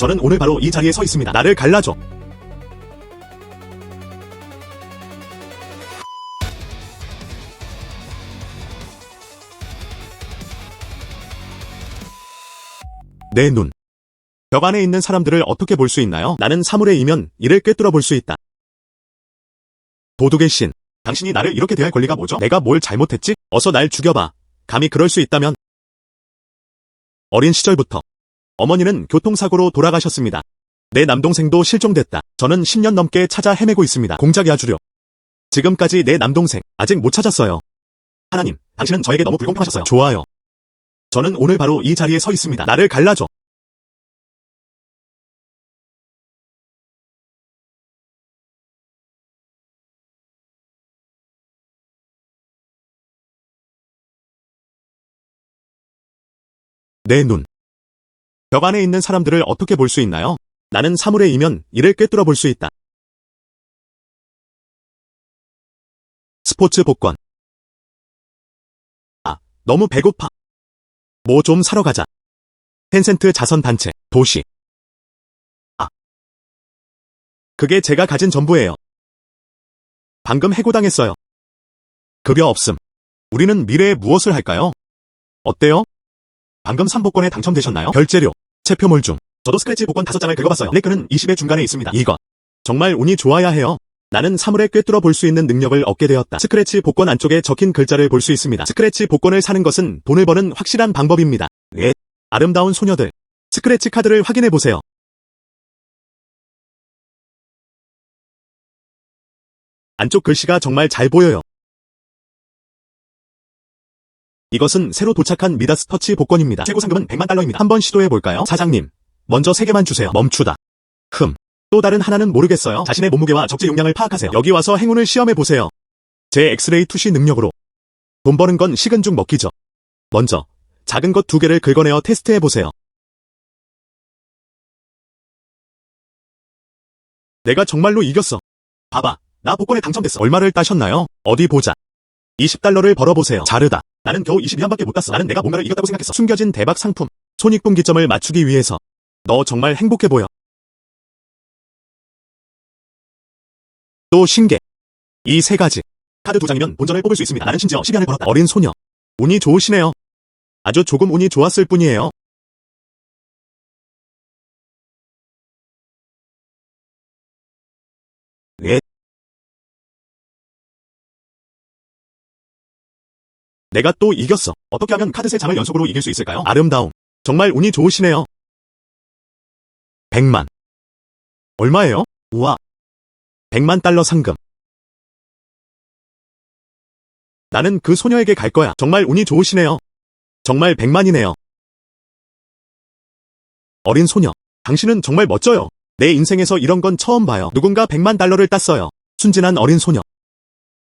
저는 오늘 바로 이 자리에 서 있습니다. 나를 갈라줘. 내 눈. 벽 안에 있는 사람들을 어떻게 볼 수 있나요? 나는 사물의 이면 이를 꿰뚫어 볼 수 있다. 도둑의 신. 당신이 나를 이렇게 대할 권리가 뭐죠? 내가 뭘 잘못했지? 어서 날 죽여봐. 감히 그럴 수 있다면. 어린 시절부터 어머니는 교통사고로 돌아가셨습니다. 내 남동생도 실종됐다. 저는 10년 넘게 찾아 헤매고 있습니다. 공작 야주려. 지금까지 내 남동생 아직 못 찾았어요. 하나님, 당신은 저에게 너무 불공평하셨어요. 좋아요. 저는 오늘 바로 이 자리에 서 있습니다. 나를 갈라줘. 내 눈. 벽 안에 있는 사람들을 어떻게 볼 수 있나요? 나는 사물의 이면 이를 꿰뚫어 볼 수 있다. 스포츠 복권. 아, 너무 배고파. 뭐 좀 사러 가자. 텐센트 자선단체, 도시. 아, 그게 제가 가진 전부예요. 방금 해고당했어요. 급여 없음. 우리는 미래에 무엇을 할까요? 어때요? 방금 3복권에 당첨되셨나요? 결제료, 체표몰 중. 저도 스크래치 복권 5장을 긁어봤어요. 레크는 20의 중간에 있습니다. 이것. 정말 운이 좋아야 해요. 나는 사물에 꿰뚫어 볼 수 있는 능력을 얻게 되었다. 스크래치 복권 안쪽에 적힌 글자를 볼 수 있습니다. 스크래치 복권을 사는 것은 돈을 버는 확실한 방법입니다. 예. 아름다운 소녀들. 스크래치 카드를 확인해 보세요. 안쪽 글씨가 정말 잘 보여요. 이것은 새로 도착한 미다스 터치 복권입니다. 최고 상금은 100만 달러입니다. 한번 시도해볼까요? 사장님, 먼저 3개만 주세요. 멈추다. 또 다른 하나는 모르겠어요. 자신의 몸무게와 적재 용량을 파악하세요. 여기 와서 행운을 시험해보세요. 제 엑스레이 투시 능력으로. 돈 버는 건 식은 죽 먹기죠. 먼저 작은 것 2개를 긁어내어 테스트해보세요. 내가 정말로 이겼어. 봐봐, 나 복권에 당첨됐어. 얼마를 따셨나요? 어디 보자. 20달러를 벌어보세요. 자르다. 나는 겨우 22원밖에 못 땄어. 나는 내가 뭔가를 이겼다고 생각했어. 숨겨진 대박 상품. 손익분기점을 맞추기 위해서. 너 정말 행복해 보여. 또 신계. 이 3가지. 카드 2장이면 본전을 뽑을 수 있습니다. 나는 심지어 10연을 벌었다. 어린 소녀. 운이 좋으시네요. 아주 조금 운이 좋았을 뿐이에요. 예. 내가 또 이겼어. 어떻게 하면 카드 3장을 연속으로 이길 수 있을까요? 아름다움. 정말 운이 좋으시네요. 100만. 얼마예요? 우와. 100만 달러 상금. 나는 그 소녀에게 갈 거야. 정말 운이 좋으시네요. 정말 100만이네요. 어린 소녀. 당신은 정말 멋져요. 내 인생에서 이런 건 처음 봐요. 누군가 100만 달러를 땄어요. 순진한 어린 소녀.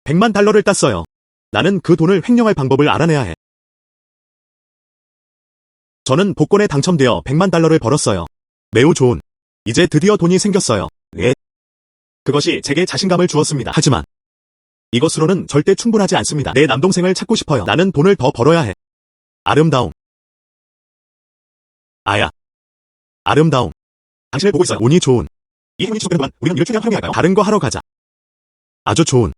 100만 달러를 땄어요. 나는 그 돈을 횡령할 방법을 알아내야 해. 저는 복권에 당첨되어 100만 달러를 벌었어요. 매우 좋은. 이제 드디어 돈이 생겼어요. 예. 그것이 제게 자신감을 주었습니다. 하지만 이것으로는 절대 충분하지 않습니다. 내 남동생을 찾고 싶어요. 나는 돈을 더 벌어야 해. 아름다움. 아야. 아름다움. 당신을 보고 있어요. 운이 좋은. 이 행운이 지속되는 동안 우리는 이를 최대한 활용해야 할까요? 다른 거 하러 가자. 아주 좋은.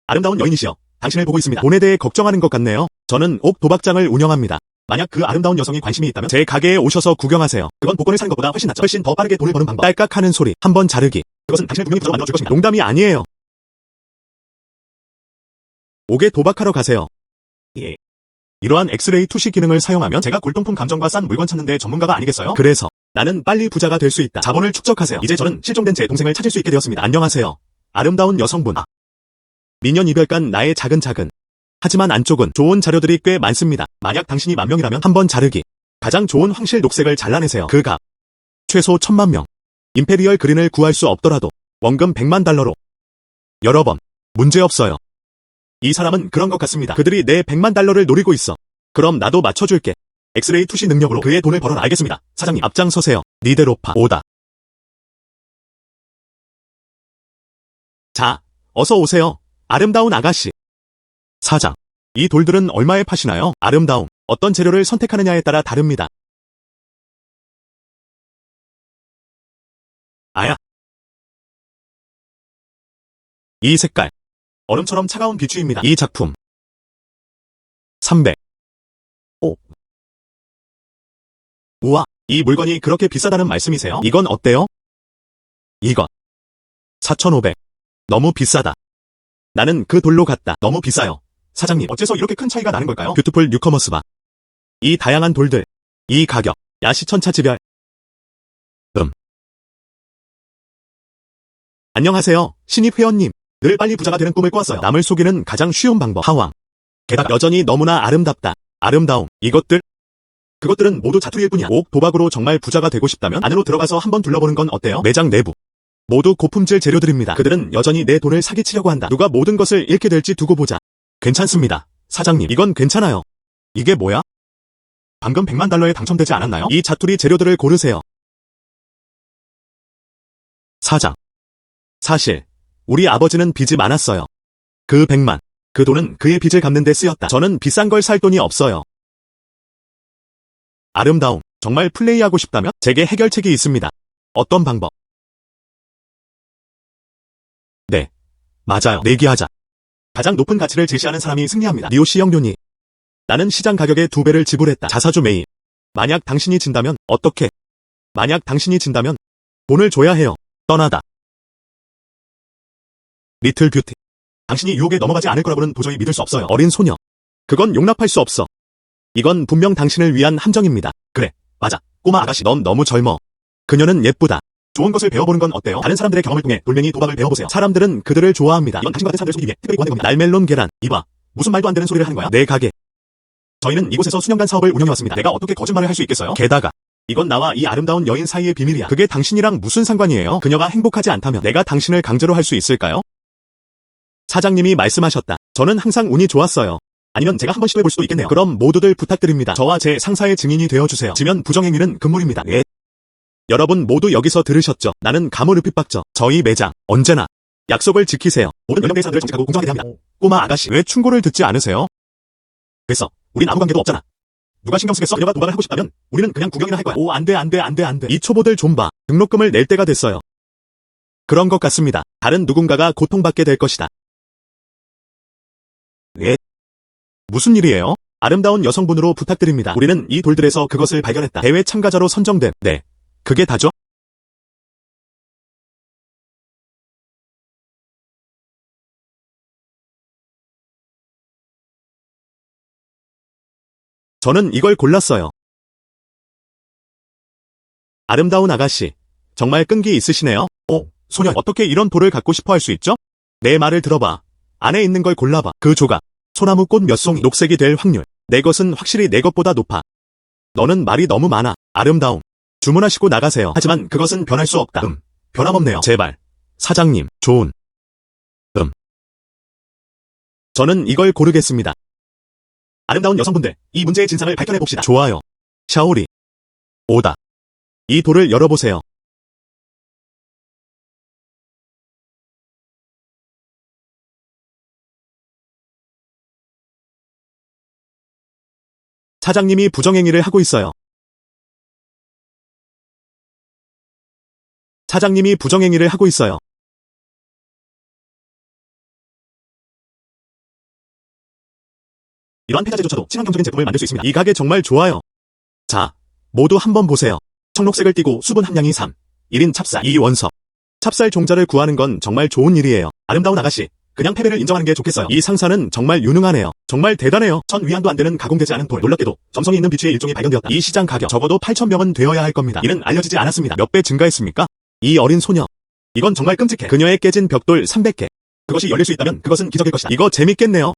아름다운 여인이시여. 당신을 보고 있습니다. 돈에 대해 걱정하는 것 같네요. 저는 옥 도박장을 운영합니다. 만약 그 아름다운 여성이 관심이 있다면 제 가게에 오셔서 구경하세요. 그건 복권을 사는 것보다 훨씬 낫죠. 훨씬 더 빠르게 돈을 버는 방법. 딸깍 하는 소리. 한번 자르기. 그것은 당신을 분명히 부자로 만들어줄 것입니다. 농담이 아니에요. 옥에 도박하러 가세요. 예. 이러한 엑스레이 투시 기능을 사용하면 제가 골동품 감정과 싼 물건 찾는데 전문가가 아니겠어요? 그래서 나는 빨리 부자가 될 수 있다. 자본을 축적하세요. 이제 저는 실종된 제 동생을 찾을 수 있게 되었습니다. 안녕하세요. 아름다운 여성분. 미년 이별간 나의 작은. 하지만 안쪽은 좋은 자료들이 꽤 많습니다. 만약 당신이 10,000명이라면 한번 자르기. 가장 좋은 황실 녹색을 잘라내세요. 그 값. 최소 1000만 명. 임페리얼 그린을 구할 수 없더라도 원금 100만 달러로. 여러 번. 문제없어요. 이 사람은 그런 것 같습니다. 그들이 내 100만 달러를 노리고 있어. 그럼 나도 맞춰줄게. 엑스레이 투시 능력으로 그의 돈을 벌어라. 알겠습니다. 사장님 앞장서세요. 니데로파 오다. 자, 어서 오세요. 아름다운 아가씨. 사장. 이 돌들은 얼마에 파시나요? 아름다움. 어떤 재료를 선택하느냐에 따라 다릅니다. 아야. 이 색깔. 얼음처럼 차가운 비추입니다. 이 작품. 300. 오. 우와, 이 물건이 그렇게 비싸다는 말씀이세요? 이건 어때요? 이건 4,500. 너무 비싸다. 나는 그 돌로 갔다. 너무 비싸요. 사장님, 어째서 이렇게 큰 차이가 나는 걸까요? 뷰티풀 뉴커머스 바. 이 다양한 돌들. 이 가격. 야시천차지별. 안녕하세요, 신입 회원님. 늘 빨리 부자가 되는 꿈을 꿔왔어요. 남을 속이는 가장 쉬운 방법. 하왕. 게다가 여전히 너무나 아름답다. 아름다움. 이것들. 그것들은 모두 자투리일 뿐이야. 옥 도박으로 정말 부자가 되고 싶다면 안으로 들어가서 한번 둘러보는 건 어때요? 매장 내부. 모두 고품질 재료들입니다. 그들은 여전히 내 돈을 사기치려고 한다. 누가 모든 것을 잃게 될지 두고 보자. 괜찮습니다. 사장님, 이건 괜찮아요. 이게 뭐야? 방금 100만 달러에 당첨되지 않았나요? 이 자투리 재료들을 고르세요. 사장. 사실 우리 아버지는 빚이 많았어요. 그 100만. 그 돈은 그의 빚을 갚는 데 쓰였다. 저는 비싼 걸 살 돈이 없어요. 아름다움. 정말 플레이하고 싶다면 제게 해결책이 있습니다. 어떤 방법? 네. 맞아요. 내기하자. 가장 높은 가치를 제시하는 사람이 승리합니다. 니오시 영륜이. 나는 시장 가격의 2배를 지불했다. 자사주 매입. 만약 당신이 진다면 어떻게? 만약 당신이 진다면 돈을 줘야 해요. 떠나다. 리틀 뷰티. 당신이 유혹에 넘어가지 않을 거라고는 도저히 믿을 수 없어요. 어린 소녀. 그건 용납할 수 없어. 이건 분명 당신을 위한 함정입니다. 그래, 맞아. 꼬마 아가씨, 넌 너무 젊어. 그녀는 예쁘다. 좋은 것을 배워보는 건 어때요? 다른 사람들의 경험을 통해 돌멩이 도박을 배워보세요. 사람들은 그들을 좋아합니다. 이건 당신 같은 사람들 속이기 위해 특별히 고안된 겁니다. 날멜론 계란. 이봐. 무슨 말도 안 되는 소리를 하는 거야? 내 가게. 저희는 이곳에서 수년간 사업을 운영해왔습니다. 내가 어떻게 거짓말을 할 수 있겠어요? 게다가 이건 나와 이 아름다운 여인 사이의 비밀이야. 그게 당신이랑 무슨 상관이에요? 그녀가 행복하지 않다면 내가 당신을 강제로 할 수 있을까요? 사장님이 말씀하셨다. 저는 항상 운이 좋았어요. 아니면 제가 한번 시도해볼 수도 있겠네요. 그럼 모두들 부탁드립니다. 저와 제 상사의 증인이 되어주세요. 지면 부정행위는 금물입니다. 예. 여러분 모두 여기서 들으셨죠? 나는 가무르핏박저. 저희 매장. 언제나. 약속을 지키세요. 모든 연령대의 사람들을 정직하고 공정하게 대합니다. 꼬마 아가씨, 왜 충고를 듣지 않으세요? 됐어. 우린 아무 관계도 없잖아. 누가 신경 쓰겠어? 그녀가 도박을 하고 싶다면 우리는 그냥 구경이나 할 거야. 오, 안 돼. 이 초보들 좀 봐. 등록금을 낼 때가 됐어요. 그런 것 같습니다. 다른 누군가가 고통받게 될 것이다. 예? 무슨 일이에요? 아름다운 여성분으로 부탁드립니다. 우리는 이 돌들에서 그것을 발견했다. 대회 참가자로 선정된. 네. 그게 다죠? 저는 이걸 골랐어요. 아름다운 아가씨. 정말 끈기 있으시네요. 오, 소녀. 어떻게 이런 돌을 갖고 싶어 할 수 있죠? 내 말을 들어봐. 안에 있는 걸 골라봐. 그 조각. 소나무 꽃 몇 송이. 녹색이 될 확률. 내 것은 확실히 내 것보다 높아. 너는 말이 너무 많아. 아름다움. 주문하시고 나가세요. 하지만 그것은 변할 수 없다. 변함없네요. 제발. 사장님, 좋은. 저는 이걸 고르겠습니다. 아름다운 여성분들, 이 문제의 진상을 밝혀내봅시다. 좋아요. 샤오리. 오다. 이 돌을 열어보세요. 사장님이 부정행위를 하고 있어요. 사장님이 부정행위를 하고 있어요. 이러한 폐자재조차도 친환경적인 제품을 만들 수 있습니다. 이 가게 정말 좋아요. 자, 모두 한번 보세요. 청록색을 띠고 수분 함량이 3. 1인 찹쌀 2 원석. 찹쌀 종자를 구하는 건 정말 좋은 일이에요. 아름다운 아가씨, 그냥 패배를 인정하는 게 좋겠어요. 이 상사는 정말 유능하네요. 정말 대단해요. 1000위안도 안 되는 가공되지 않은 돌. 놀랍게도 점성이 있는 비추의 일종이 발견되었다. 이 시장 가격 적어도 8,000명은 되어야 할 겁니다. 이는 알려지지 않았습니다. 몇 배 증가했습니까? 이 어린 소녀. 이건 정말 끔찍해. 그녀의 깨진 벽돌 300개. 그것이 열릴 수 있다면 그것은 기적일 것이다. 이거 재밌겠네요.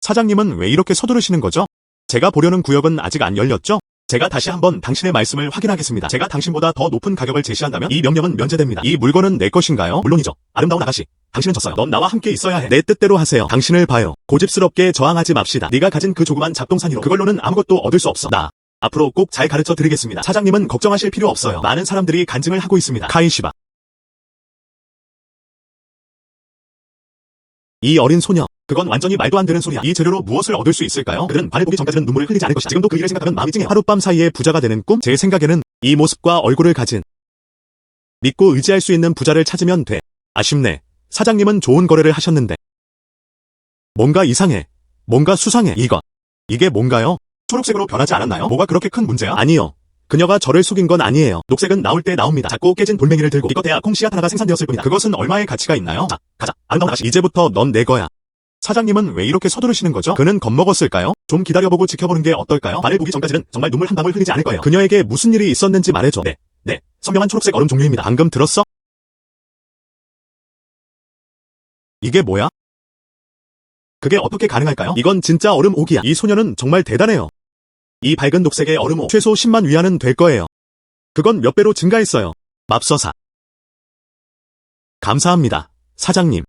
사장님은 왜 이렇게 서두르시는 거죠? 제가 보려는 구역은 아직 안 열렸죠? 제가 다시 한번 당신의 말씀을 확인하겠습니다. 제가 당신보다 더 높은 가격을 제시한다면 이 명령은 면제됩니다. 이 물건은 내 것인가요? 물론이죠. 아름다운 아가씨. 당신은 졌어요. 넌 나와 함께 있어야 해. 내 뜻대로 하세요. 당신을 봐요. 고집스럽게 저항하지 맙시다. 네가 가진 그 조그만 잡동사니로 그걸로는 아무것도 얻을 수 없어. 나 앞으로 꼭 잘 가르쳐 드리겠습니다. 사장님은 걱정하실 필요 없어요. 많은 사람들이 간증을 하고 있습니다. 카이시바. 이 어린 소녀. 그건 완전히 말도 안 되는 소리야. 이 재료로 무엇을 얻을 수 있을까요? 그들은 관을 보기 전까지는 눈물을 흘리지 않을 것이다. 지금도 그 일을 생각하면 마음이 찡해요. 하룻밤 사이에 부자가 되는 꿈? 제 생각에는 이 모습과 얼굴을 가진 믿고 의지할 수 있는 부자를 찾으면 돼. 아쉽네. 사장님은 좋은 거래를 하셨는데. 뭔가 이상해. 뭔가 수상해. 이게 뭔가요? 초록색으로 변하지 않았나요? 뭐가 그렇게 큰 문제야? 아니요. 그녀가 저를 속인 건 아니에요. 녹색은 나올 때 나옵니다. 작고 깨진 돌멩이를 들고 이것 대야 콩씨앗 하나가 생산되었을 뿐이다. 그것은 얼마의 가치가 있나요? 자, 가자. 아름다운 아가씨. 이제부터 넌 내 거야. 사장님은 왜 이렇게 서두르시는 거죠? 그는 겁먹었을까요? 좀 기다려보고 지켜보는 게 어떨까요? 말을 보기 전까지는 정말 눈물 한 방울 흘리지 않을 거예요. 그녀에게 무슨 일이 있었는지 말해줘. 네. 선명한 초록색 얼음 종류입니다. 방금 들었어? 이게 뭐야? 그게 어떻게 가능할까요? 이건 진짜 얼음 옥이야. 이 소녀는 정말 대단해요. 이 밝은 녹색의 얼음 옥 최소 10만 위안은 될 거예요. 그건 몇 배로 증가했어요. 맙소사. 감사합니다, 사장님.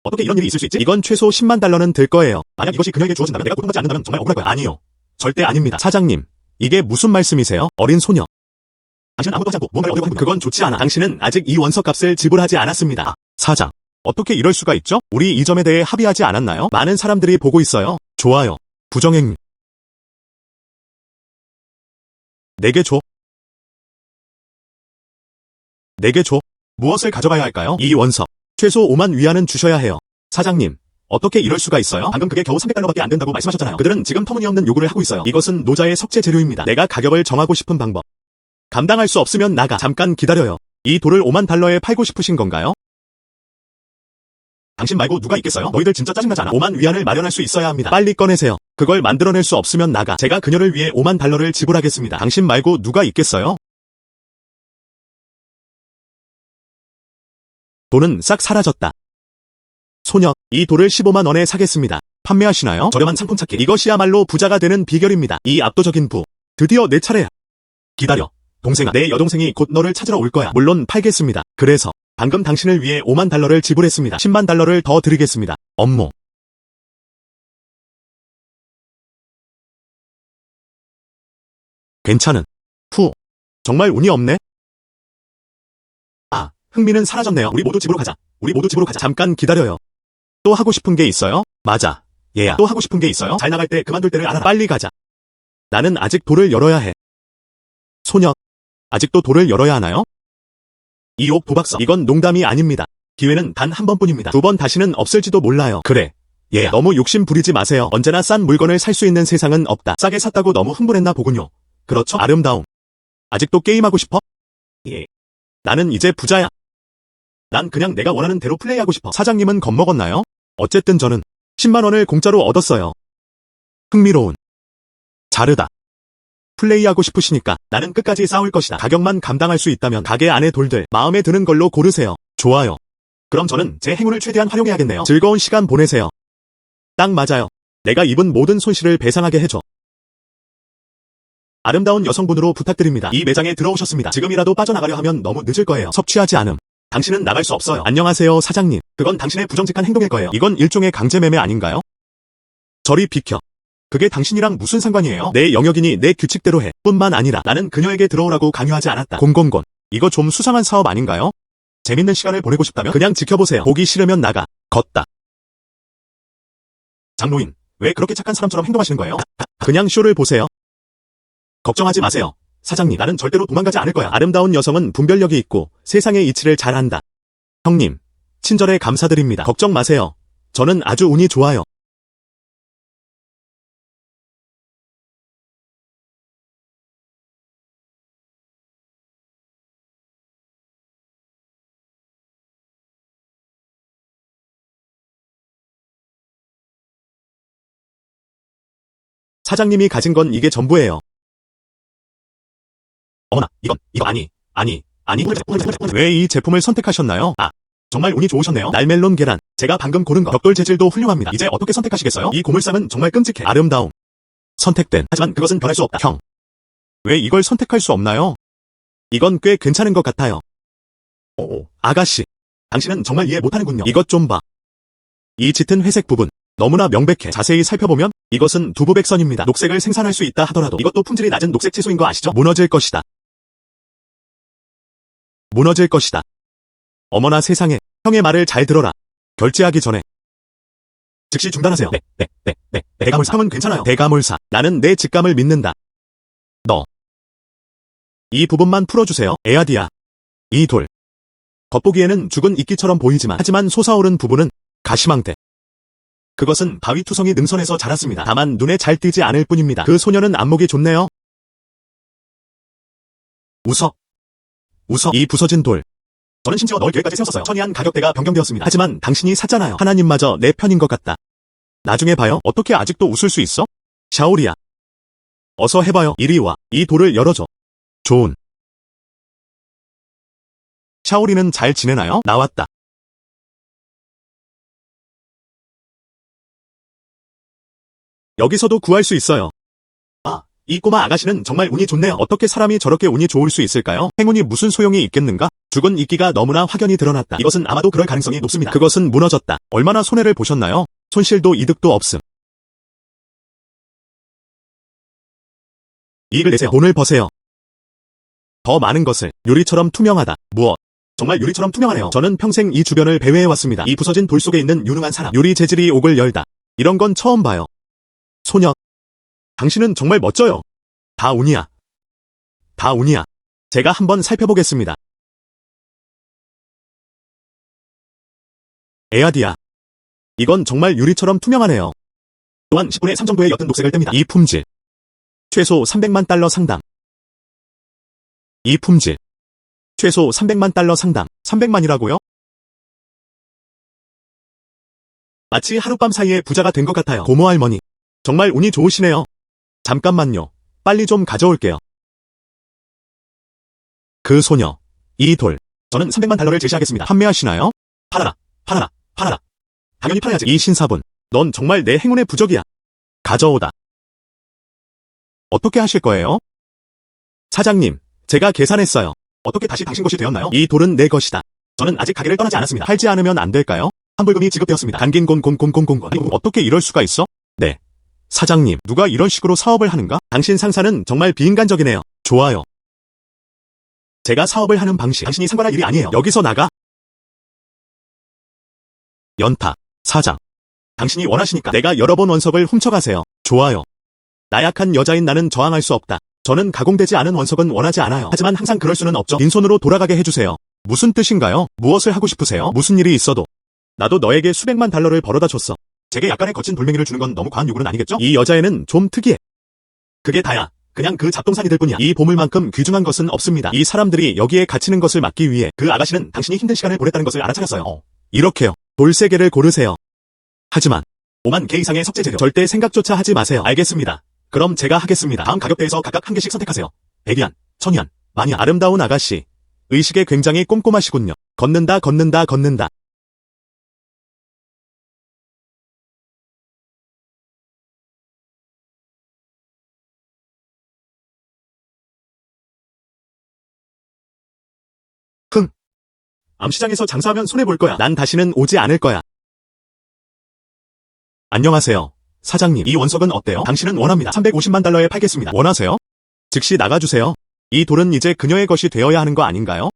어떻게 이런 일이 있을 수 있지? 이건 최소 10만 달러는 들 거예요. 만약 이것이 그녀에게 주어진다면 내가 고통받지 않는다면 정말 억울할 거야. 아니요. 절대 아닙니다. 사장님, 이게 무슨 말씀이세요? 어린 소녀. 당신은 아무것도 하지 않고 무언가를 얻으려고 합니다. 그건 좋지 않아. 당신은 아직 이 원서 값을 지불하지 않았습니다. 사장, 어떻게 이럴 수가 있죠? 우리 이 점에 대해 합의하지 않았나요? 많은 사람들이 보고 있어요. 좋아요. 부정행위. 내게 줘. 내게 줘. 무엇을 가져가야 할까요? 이 원서. 최소 5만 위안은 주셔야 해요. 사장님, 어떻게 이럴 수가 있어요? 방금 그게 겨우 300달러밖에 안 된다고 말씀하셨잖아요. 그들은 지금 터무니없는 요구를 하고 있어요. 이것은 노자의 석재 재료입니다. 내가 가격을 정하고 싶은 방법. 감당할 수 없으면 나가. 잠깐 기다려요. 이 돌을 5만 달러에 팔고 싶으신 건가요? 당신 말고 누가 있겠어요? 너희들 진짜 짜증나지 않아? 5만 위안을 마련할 수 있어야 합니다. 빨리 꺼내세요. 그걸 만들어낼 수 없으면 나가. 제가 그녀를 위해 5만 달러를 지불하겠습니다. 당신 말고 누가 있겠어요? 돈은 싹 사라졌다. 소녀, 이 돌을 15만 원에 사겠습니다. 판매하시나요? 저렴한 상품 찾기. 이것이야말로 부자가 되는 비결입니다. 이 압도적인 부. 드디어 내 차례야. 기다려. 동생아, 내 여동생이 곧 너를 찾으러 올 거야. 물론 팔겠습니다. 그래서 방금 당신을 위해 5만 달러를 지불했습니다. 10만 달러를 더 드리겠습니다. 업무. 괜찮은. 정말 운이 없네. 아, 흥미는 사라졌네요. 우리 모두 집으로 가자. 잠깐 기다려요. 또 하고 싶은 게 있어요? 맞아. 얘야. 또 하고 싶은 게 있어요? 잘 나갈 때 그만둘 때를 알아라. 빨리 가자. 나는 아직 돌을 열어야 해. 소녀, 아직도 돌을 열어야 하나요? 이 옥 도박서. 이건 농담이 아닙니다. 기회는 단 한 번뿐입니다. 두 번 다시는 없을지도 몰라요. 그래. 얘야. 너무 욕심 부리지 마세요. 언제나 싼 물건을 살 수 있는 세상은 없다. 싸게 샀다고 너무 흥분했나 보군요. 그렇죠? 아름다움. 아직도 게임하고 싶어? 예. 나는 이제 부자야. 난 그냥 내가 원하는 대로 플레이하고 싶어. 사장님은 겁먹었나요? 어쨌든 저는 10만 원을 공짜로 얻었어요. 흥미로운. 자르다. 플레이하고 싶으시니까 나는 끝까지 싸울 것이다. 가격만 감당할 수 있다면 가게 안의 돌들 마음에 드는 걸로 고르세요. 좋아요. 그럼 저는 제 행운을 최대한 활용해야겠네요. 즐거운 시간 보내세요. 딱 맞아요. 내가 입은 모든 손실을 배상하게 해줘. 아름다운 여성분으로 부탁드립니다. 이 매장에 들어오셨습니다. 지금이라도 빠져나가려 하면 너무 늦을 거예요. 섭취하지 않음. 당신은 나갈 수 없어요. 안녕하세요, 사장님. 그건 당신의 부정직한 행동일 거예요. 이건 일종의 강제매매 아닌가요? 저리 비켜. 그게 당신이랑 무슨 상관이에요? 내 영역이니 내 규칙대로 해. 뿐만 아니라 나는 그녀에게 들어오라고 강요하지 않았다. 곤곤곤. 이거 좀 수상한 사업 아닌가요? 재밌는 시간을 보내고 싶다면 그냥 지켜보세요. 보기 싫으면 나가. 걷다. 장로인, 왜 그렇게 착한 사람처럼 행동하시는 거예요? 그냥 쇼를 보세요. 걱정하지 마세요. 사장님, 나는 절대로 도망가지 않을 거야. 아름다운 여성은 분별력이 있고 세상의 이치를 잘 안다. 형님, 친절에 감사드립니다. 걱정 마세요. 저는 아주 운이 좋아요. 사장님이 가진 건 이게 전부예요. 어머나, 이거 아니. 왜 이 제품을 선택하셨나요? 아, 정말 운이 좋으셨네요. 날멜론 계란. 제가 방금 고른 거. 벽돌 재질도 훌륭합니다. 이제 어떻게 선택하시겠어요? 이 고물상은 정말 끔찍해. 아름다움. 선택된. 하지만 그것은 변할 수 없다. 형. 왜 이걸 선택할 수 없나요? 이건 꽤 괜찮은 것 같아요. 오, 아가씨. 당신은 정말 이해 못하는군요. 이것 좀 봐. 이 짙은 회색 부분. 너무나 명백해. 자세히 살펴보면 이것은 두부백선입니다. 녹색을 생산할 수 있다 하더라도 이것도 품질이 낮은 녹색 채소인 거 아시죠? 무너질 것이다. 무너질 것이다. 어머나 세상에. 형의 말을 잘 들어라. 결제하기 전에 즉시 중단하세요. 네. 대가물사. 형은 괜찮아요. 대가물사. 나는 내 직감을 믿는다. 너. 이 부분만 풀어주세요. 에아디아. 이 돌. 겉보기에는 죽은 이끼처럼 보이지만 하지만 솟아오른 부분은 가시망대. 그것은 바위투성이 능선에서 자랐습니다. 다만 눈에 잘 띄지 않을 뿐입니다. 그 소녀는 안목이 좋네요. 웃어. 이 부서진 돌. 저는 심지어 넣을 계획까지 세웠었어요. 천이한 가격대가 변경되었습니다. 하지만 당신이 샀잖아요. 하나님마저 내 편인 것 같다. 나중에 봐요. 어떻게 아직도 웃을 수 있어? 샤오리야. 어서 해봐요. 이리 와. 이 돌을 열어줘. 좋은. 샤오리는 잘 지내나요? 나왔다. 여기서도 구할 수 있어요. 아, 이 꼬마 아가씨는 정말 운이 좋네요. 어떻게 사람이 저렇게 운이 좋을 수 있을까요? 행운이 무슨 소용이 있겠는가? 죽은 이끼가 너무나 확연히 드러났다. 이것은 아마도 그럴 가능성이 높습니다. 그것은 무너졌다. 얼마나 손해를 보셨나요? 손실도 이득도 없음. 이익을 내세요. 돈을 버세요. 더 많은 것을. 유리처럼 투명하다. 무엇? 정말 유리처럼 투명하네요. 저는 평생 이 주변을 배회해왔습니다. 이 부서진 돌 속에 있는 유능한 사람. 유리 재질이 옥을 열다. 이런 건 처음 봐요. 소녀. 당신은 정말 멋져요. 다 운이야. 제가 한번 살펴보겠습니다. 에아디아. 이건 정말 유리처럼 투명하네요. 또한 10분의 3 정도의 옅은 녹색을 뗍니다. 이 품질. 최소 300만 달러 상당. 이 품질. 최소 300만 달러 상당. 300만이라고요? 마치 하룻밤 사이에 부자가 된 것 같아요. 고모 할머니. 정말 운이 좋으시네요. 잠깐만요. 빨리 좀 가져올게요. 그 소녀. 이 돌. 저는 300만 달러를 제시하겠습니다. 판매하시나요? 팔아라. 당연히 팔아야지. 이 신사분. 넌 정말 내 행운의 부적이야. 가져오다. 어떻게 하실 거예요? 사장님, 제가 계산했어요. 어떻게 다시 당신 것이 되었나요? 이 돌은 내 것이다. 저는 아직 가게를 떠나지 않았습니다. 팔지 않으면 안 될까요? 환불금이 지급되었습니다. 단긴 곤곤곤곤곤곤. 어떻게 이럴 수가 있어? 네. 사장님, 누가 이런 식으로 사업을 하는가? 당신 상사는 정말 비인간적이네요. 좋아요. 제가 사업을 하는 방식, 당신이 상관할 일이 아니에요. 여기서 나가. 연타. 사장. 당신이 원하시니까 내가 여러 번 원석을 훔쳐가세요. 좋아요. 나약한 여자인 나는 저항할 수 없다. 저는 가공되지 않은 원석은 원하지 않아요. 하지만 항상 그럴 수는 없죠. 빈손으로 돌아가게 해주세요. 무슨 뜻인가요? 무엇을 하고 싶으세요? 무슨 일이 있어도. 나도 너에게 수백만 달러를 벌어다 줬어. 제게 약간의 거친 돌멩이를 주는 건 너무 과한 요구는 아니겠죠? 이 여자애는 좀 특이해. 그게 다야. 그냥 그 잡동사니들 뿐이야. 이 보물만큼 귀중한 것은 없습니다. 이 사람들이 여기에 갇히는 것을 막기 위해 그 아가씨는 당신이 힘든 시간을 보냈다는 것을 알아차렸어요. 이렇게요. 돌 3개를 고르세요. 하지만 5만 개 이상의 석재 재료. 절대 생각조차 하지 마세요. 알겠습니다. 그럼 제가 하겠습니다. 다음 가격대에서 각각 한 개씩 선택하세요. 100위안, 1000위안, 만위안. 아름다운 아가씨. 의식에 굉장히 꼼꼼하시군요. 걷는다. 암시장에서 장사하면 손해볼 거야. 난 다시는 오지 않을 거야. 안녕하세요. 사장님, 이 원석은 어때요? 당신은 원합니다. 350만 달러에 팔겠습니다. 원하세요? 즉시 나가주세요. 이 돌은 이제 그녀의 것이 되어야 하는 거 아닌가요?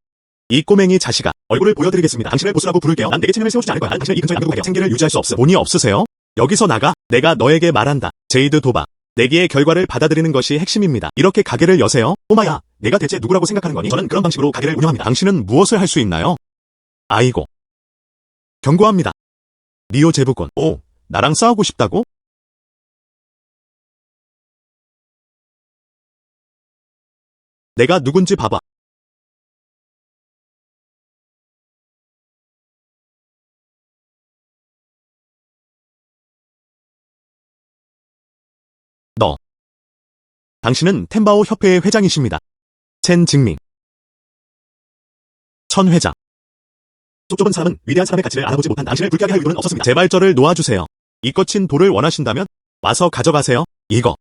이 꼬맹이 자식아, 얼굴을 보여드리겠습니다. 당신을 보스라고 부를게요. 난 내게 책임을 세워주지 않을 거야. 난 당신을 이 근처에 안 두고 갈게요. 생계를 유지할 수 없어. 돈이 없으세요? 여기서 나가. 내가 너에게 말한다. 제이드 도박. 내기의 결과를 받아들이는 것이 핵심입니다. 이렇게 가게를 여세요? 꼬마야, 내가 대체 누구라고 생각하는 거니? 저는 그런 방식으로 가게를 운영합니다. 당신은 무엇을 할 수 있나요? 아이고. 경고합니다. 리오 제부군. 오, 나랑 싸우고 싶다고? 내가 누군지 봐봐. 너. 당신은 템바오 협회의 회장이십니다. 첸 증민. 천 회장. 속 좁은 사람은 위대한 사람의 가치를 알아보지 못한 당신을 불쾌하게 할 의도는 없었습니다. 제발 저를 놓아주세요. 이 거친 돌을 원하신다면 와서 가져가세요. 이거.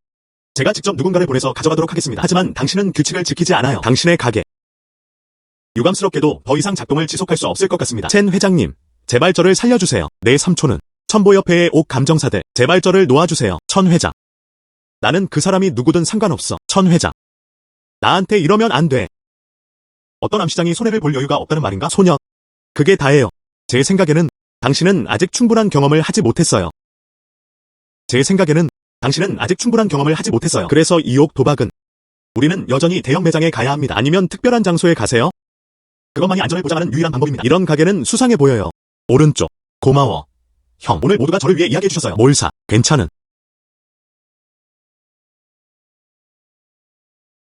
제가 직접 누군가를 보내서 가져가도록 하겠습니다. 하지만 당신은 규칙을 지키지 않아요. 당신의 가게. 유감스럽게도 더 이상 작동을 지속할 수 없을 것 같습니다. 첸 회장님, 제발 저를 살려주세요. 내 삼촌은 천보협회의 옥 감정사들. 제발 저를 놓아주세요. 천 회장. 나는 그 사람이 누구든 상관없어. 천 회장. 나한테 이러면 안 돼. 어떤 암시장이 손해를 볼 여유가 없다는 말인가? 소녀. 그게 다예요. 제 생각에는 당신은 아직 충분한 경험을 하지 못했어요. 제 생각에는 당신은 아직 충분한 경험을 하지 못했어요. 그래서 이옥 도박은 우리는 여전히 대형 매장에 가야 합니다. 아니면 특별한 장소에 가세요. 그것만이 안전을 보장하는 유일한 방법입니다. 이런 가게는 수상해 보여요. 오른쪽. 고마워. 형, 오늘 모두가 저를 위해 이야기해 주셨어요. 뭘 사? 괜찮은.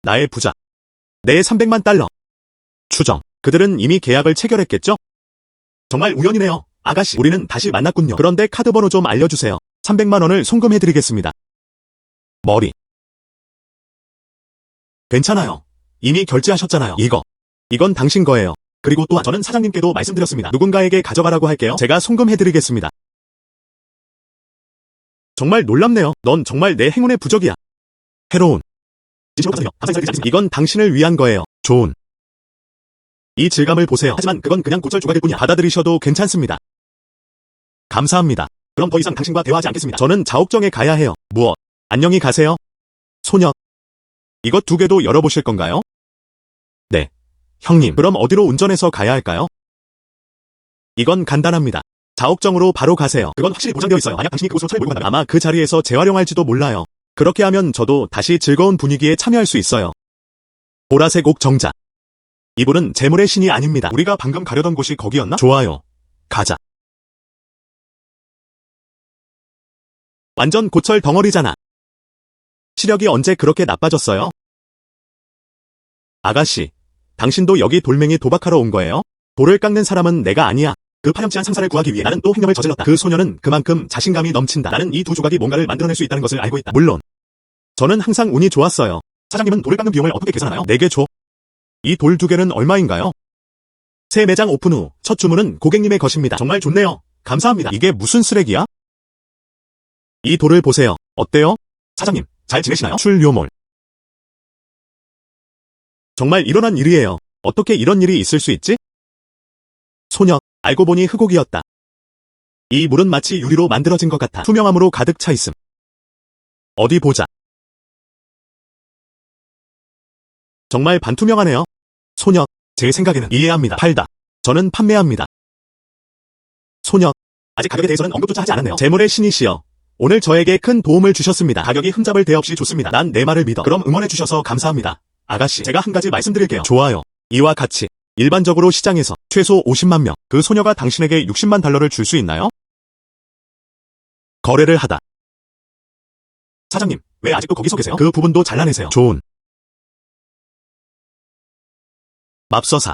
나의 부자. 내 300만 달러. 추정. 그들은 이미 계약을 체결했겠죠? 정말 우연이네요. 아가씨, 우리는 다시 만났군요. 그런데 카드 번호 좀 알려주세요. 300만 원을 송금해드리겠습니다. 머리. 괜찮아요. 이미 결제하셨잖아요. 이건 당신 거예요. 그리고 또한 저는 사장님께도 말씀드렸습니다. 누군가에게 가져가라고 할게요. 제가 송금해드리겠습니다. 정말 놀랍네요. 넌 정말 내 행운의 부적이야. 해로운. 이건 당신을 위한 거예요. 좋은. 이 질감을 보세요. 하지만 그건 그냥 고철 조각일 뿐이야. 받아들이셔도 괜찮습니다. 감사합니다. 그럼 더 이상 당신과 대화하지 않겠습니다. 저는 자옥정에 가야 해요. 무엇? 안녕히 가세요. 소녀. 이것 두 개도 열어보실 건가요? 네. 형님, 그럼 어디로 운전해서 가야 할까요? 이건 간단합니다. 자옥정으로 바로 가세요. 그건 확실히 보장되어 있어요. 만약 당신이 그곳으로 차를 몰고 간다면 아마 그 자리에서 재활용할지도 몰라요. 그렇게 하면 저도 다시 즐거운 분위기에 참여할 수 있어요. 보라색 옥 정자. 이분은 재물의 신이 아닙니다. 우리가 방금 가려던 곳이 거기였나? 좋아요. 가자. 완전 고철 덩어리잖아. 시력이 언제 그렇게 나빠졌어요? 아가씨, 당신도 여기 돌멩이 도박하러 온 거예요? 돌을 깎는 사람은 내가 아니야. 그 파렴치한 상사를 구하기 위해 나는 또 횡령을 저질렀다. 그 소녀는 그만큼 자신감이 넘친다. 나는 이 두 조각이 뭔가를 만들어낼 수 있다는 것을 알고 있다. 물론 저는 항상 운이 좋았어요. 사장님은 돌을 깎는 비용을 어떻게 계산하나요? 내게 줘. 이 돌 두 개는 얼마인가요? 새 매장 오픈 후 첫 주문은 고객님의 것입니다. 정말 좋네요. 감사합니다. 이게 무슨 쓰레기야? 이 돌을 보세요. 어때요? 사장님, 잘 지내시나요? 출요몰. 정말 일어난 일이에요. 어떻게 이런 일이 있을 수 있지? 소녀, 알고 보니 흑옥이었다. 이 물은 마치 유리로 만들어진 것 같아. 투명함으로 가득 차 있음. 어디 보자. 정말 반투명하네요. 소녀, 제 생각에는 이해합니다. 팔다. 저는 판매합니다. 소녀, 아직 가격에 대해서는 언급조차 하지 않았네요. 재물의 신이시여. 오늘 저에게 큰 도움을 주셨습니다. 가격이 흠잡을 데 없이 좋습니다. 난 내 말을 믿어. 그럼 응원해 주셔서 감사합니다. 아가씨, 제가 한 가지 말씀드릴게요. 좋아요. 이와 같이 일반적으로 시장에서 최소 50만 명, 그 소녀가 당신에게 60만 달러를 줄 수 있나요? 거래를 하다. 사장님, 왜 아직도 거기서 계세요? 그 부분도 잘라내세요. 좋은. 맙서사.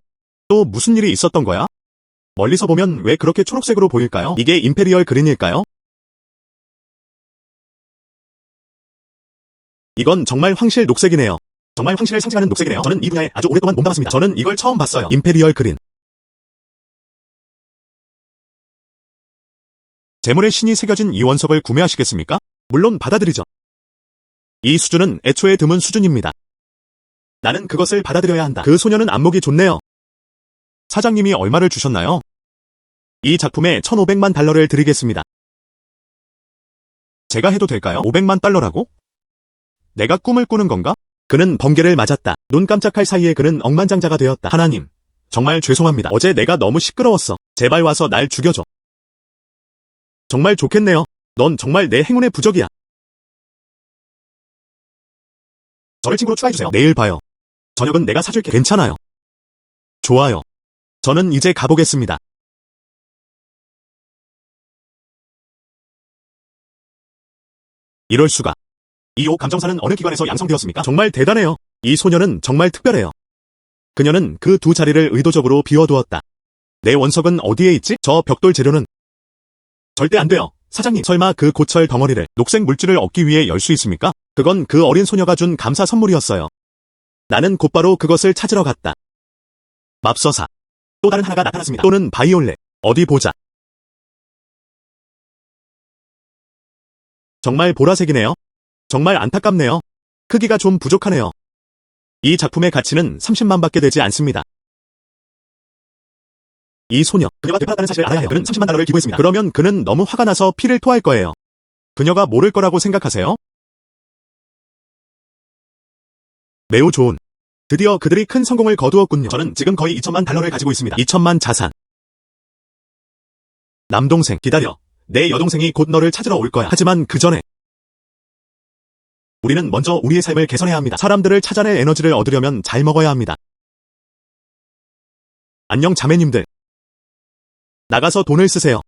또 무슨 일이 있었던 거야? 멀리서 보면 왜 그렇게 초록색으로 보일까요? 이게 임페리얼 그린일까요? 이건 정말 황실 녹색이네요. 정말 황실을 상징하는 녹색이네요. 저는 이 분야에 아주 오랫동안 몸담았습니다. 저는 이걸 처음 봤어요. 임페리얼 그린. 재물의 신이 새겨진 이 원석을 구매하시겠습니까? 물론 받아들이죠. 이 수준은 애초에 드문 수준입니다. 나는 그것을 받아들여야 한다. 그 소녀는 안목이 좋네요. 사장님이 얼마를 주셨나요? 이 작품에 1,500만 달러를 드리겠습니다. 제가 해도 될까요? 500만 달러라고? 내가 꿈을 꾸는 건가? 그는 번개를 맞았다. 눈 깜짝할 사이에 그는 억만장자가 되었다. 하나님, 정말 죄송합니다. 어제 내가 너무 시끄러웠어. 제발 와서 날 죽여줘. 정말 좋겠네요. 넌 정말 내 행운의 부적이야. 저를 친구로 추가해주세요. 내일 봐요. 저녁은 내가 사줄게. 괜찮아요. 좋아요. 저는 이제 가보겠습니다. 이럴 수가. 이 옷 감정사는 어느 기관에서 양성되었습니까? 정말 대단해요. 이 소녀는 정말 특별해요. 그녀는 그 두 자리를 의도적으로 비워두었다. 내 원석은 어디에 있지? 저 벽돌 재료는 절대 안 돼요. 사장님, 설마 그 고철 덩어리를 녹색 물질을 얻기 위해 열 수 있습니까? 그건 그 어린 소녀가 준 감사 선물이었어요. 나는 곧바로 그것을 찾으러 갔다. 맙서사. 또 다른 하나가 나타났습니다. 또는 바이올렛. 어디 보자. 정말 보라색이네요. 정말 안타깝네요. 크기가 좀 부족하네요. 이 작품의 가치는 30만 밖에 되지 않습니다. 이 소녀, 그녀가 되팔았다는 사실을 알아야 해요. 그는 30만 달러를 기부했습니다. 그러면 그는 너무 화가 나서 피를 토할 거예요. 그녀가 모를 거라고 생각하세요? 매우 좋은. 드디어 그들이 큰 성공을 거두었군요. 저는 지금 거의 2천만 달러를 가지고 있습니다. 2천만 자산. 남동생, 기다려. 내 여동생이 곧 너를 찾으러 올 거야. 하지만 그 전에 우리는 먼저 우리의 삶을 개선해야 합니다. 사람들을 찾아낼 에너지를 얻으려면 잘 먹어야 합니다. 안녕 자매님들. 나가서 돈을 쓰세요.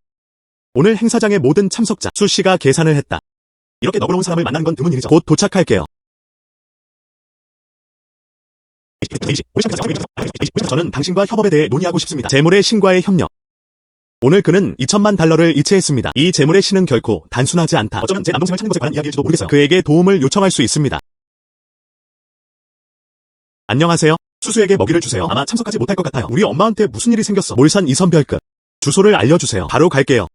오늘 행사장의 모든 참석자 수씨가 계산을 했다. 이렇게 너그러운 사람을 만나는 건 드문 일이죠. 곧 도착할게요. 저는 당신과 협업에 대해 논의하고 싶습니다. 재물의 신과의 협력. 오늘 그는 2천만 달러를 이체했습니다. 이 재물의 신은 결코 단순하지 않다. 어쩌면 제 남동생을 찾는 것에 관한 이야기일지도 모르겠어요. 그에게 도움을 요청할 수 있습니다. 안녕하세요. 수수에게 먹이를 주세요. 아마 참석하지 못할 것 같아요. 우리 엄마한테 무슨 일이 생겼어. 몰산 이선별급. 주소를 알려주세요. 바로 갈게요.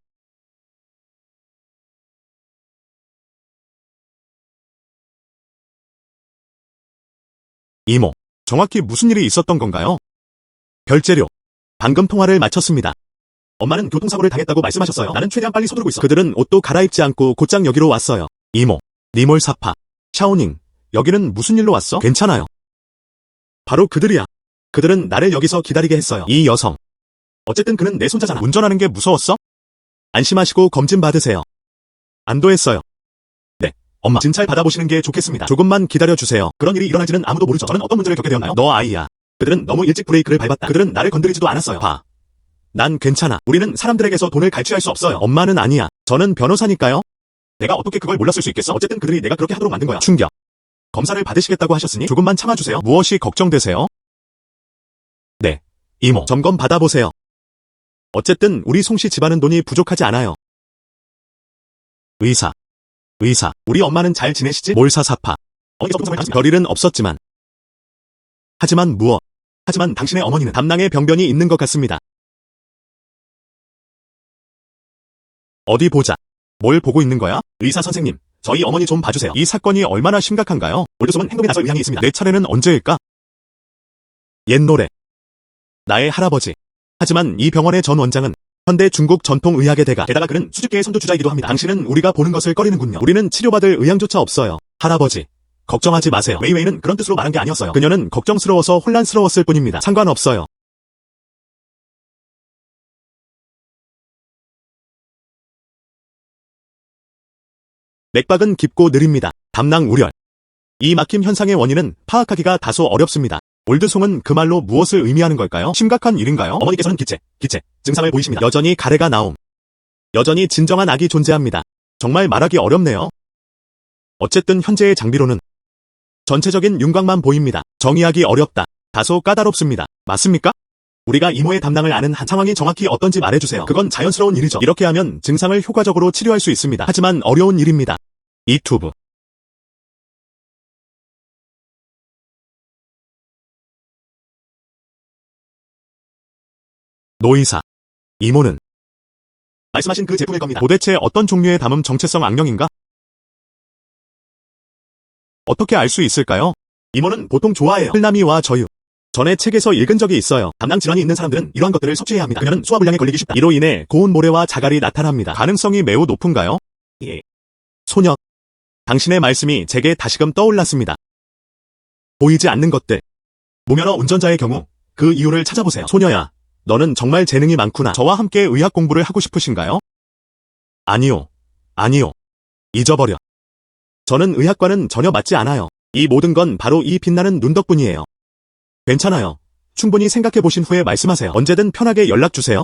이모, 정확히 무슨 일이 있었던 건가요? 별재료. 방금 통화를 마쳤습니다. 엄마는 교통사고를 당했다고 말씀하셨어요. 나는 최대한 빨리 서두르고 있어. 그들은 옷도 갈아입지 않고 곧장 여기로 왔어요. 이모, 니몰 사파, 샤오닝, 여기는 무슨 일로 왔어? 괜찮아요. 바로 그들이야. 그들은 나를 여기서 기다리게 했어요. 이 여성. 어쨌든 그는 내 손자잖아. 운전하는 게 무서웠어? 안심하시고 검진 받으세요. 안도했어요. 네, 엄마. 진찰 받아보시는 게 좋겠습니다. 조금만 기다려주세요. 그런 일이 일어날지는 아무도 모르죠. 저는 어떤 문제를 겪게 되었나요? 너 아이야. 그들은 너무 일찍 브레이크를 밟았다. 그들은 나를 건드리지도 않았어요. 봐. 난 괜찮아. 우리는 사람들에게서 돈을 갈취할 수 없어요. 엄마는 아니야. 저는 변호사니까요. 내가 어떻게 그걸 몰랐을 수 있겠어? 어쨌든 그들이 내가 그렇게 하도록 만든 거야. 충격. 검사를 받으시겠다고 하셨으니 조금만 참아주세요. 무엇이 걱정되세요? 네, 이모. 점검 받아보세요. 어쨌든 우리 송씨 집안은 돈이 부족하지 않아요. 의사. 우리 엄마는 잘 지내시지? 몰사사파. 별일은 없었지만. 하지만 무엇? 하지만 당신의 어머니는 담낭에 병변이 있는 것 같습니다. 어디 보자. 뭘 보고 있는 거야? 의사 선생님, 저희 어머니 좀 봐주세요. 이 사건이 얼마나 심각한가요? 올드솜은 행동에 나설 의향이 있습니다. 내 차례는 언제일까? 옛 노래. 나의 할아버지. 하지만 이 병원의 전 원장은 현대 중국 전통의학의 대가. 게다가 그는 수집계의 선두주자이기도 합니다. 당신은 우리가 보는 것을 꺼리는군요. 우리는 치료받을 의향조차 없어요. 할아버지. 걱정하지 마세요. 웨이웨이는 그런 뜻으로 말한 게 아니었어요. 그녀는 걱정스러워서 혼란스러웠을 뿐입니다. 상관없어요. 맥박은 깊고 느립니다. 담낭 우렬. 이 막힘 현상의 원인은 파악하기가 다소 어렵습니다. 올드송은 그 말로 무엇을 의미하는 걸까요? 심각한 일인가요? 어머니께서는 기체 증상을 보이십니다. 여전히 가래가 나옴. 여전히 진정한 악이 존재합니다. 정말 말하기 어렵네요. 어쨌든 현재의 장비로는 전체적인 윤곽만 보입니다. 정의하기 어렵다. 다소 까다롭습니다. 맞습니까? 우리가 이모의 담낭을 아는 한 상황이 정확히 어떤지 말해주세요. 그건 자연스러운 일이죠. 이렇게 하면 증상을 효과적으로 치료할 수 있습니다. 하지만 어려운 일입니다. 유튜브. 노의사. 이모는 말씀하신 그 제품일 겁니다. 도대체 어떤 종류의 담음 정체성 악령인가? 어떻게 알 수 있을까요? 이모는 보통 좋아해요. 흘나미와 저유. 전에 책에서 읽은 적이 있어요. 담낭 질환이 있는 사람들은 이러한 것들을 섭취해야 합니다. 그녀는 소화불량에 걸리기 쉽다. 이로 인해 고운 모래와 자갈이 나타납니다. 가능성이 매우 높은가요? 예. 소녀. 당신의 말씀이 제게 다시금 떠올랐습니다. 보이지 않는 것들. 무면허 운전자의 경우 그 이유를 찾아보세요. 소녀야, 너는 정말 재능이 많구나. 저와 함께 의학 공부를 하고 싶으신가요? 아니요. 잊어버려. 저는 의학과는 전혀 맞지 않아요. 이 모든 건 바로 이 빛나는 눈 덕분이에요. 괜찮아요. 충분히 생각해보신 후에 말씀하세요. 언제든 편하게 연락주세요.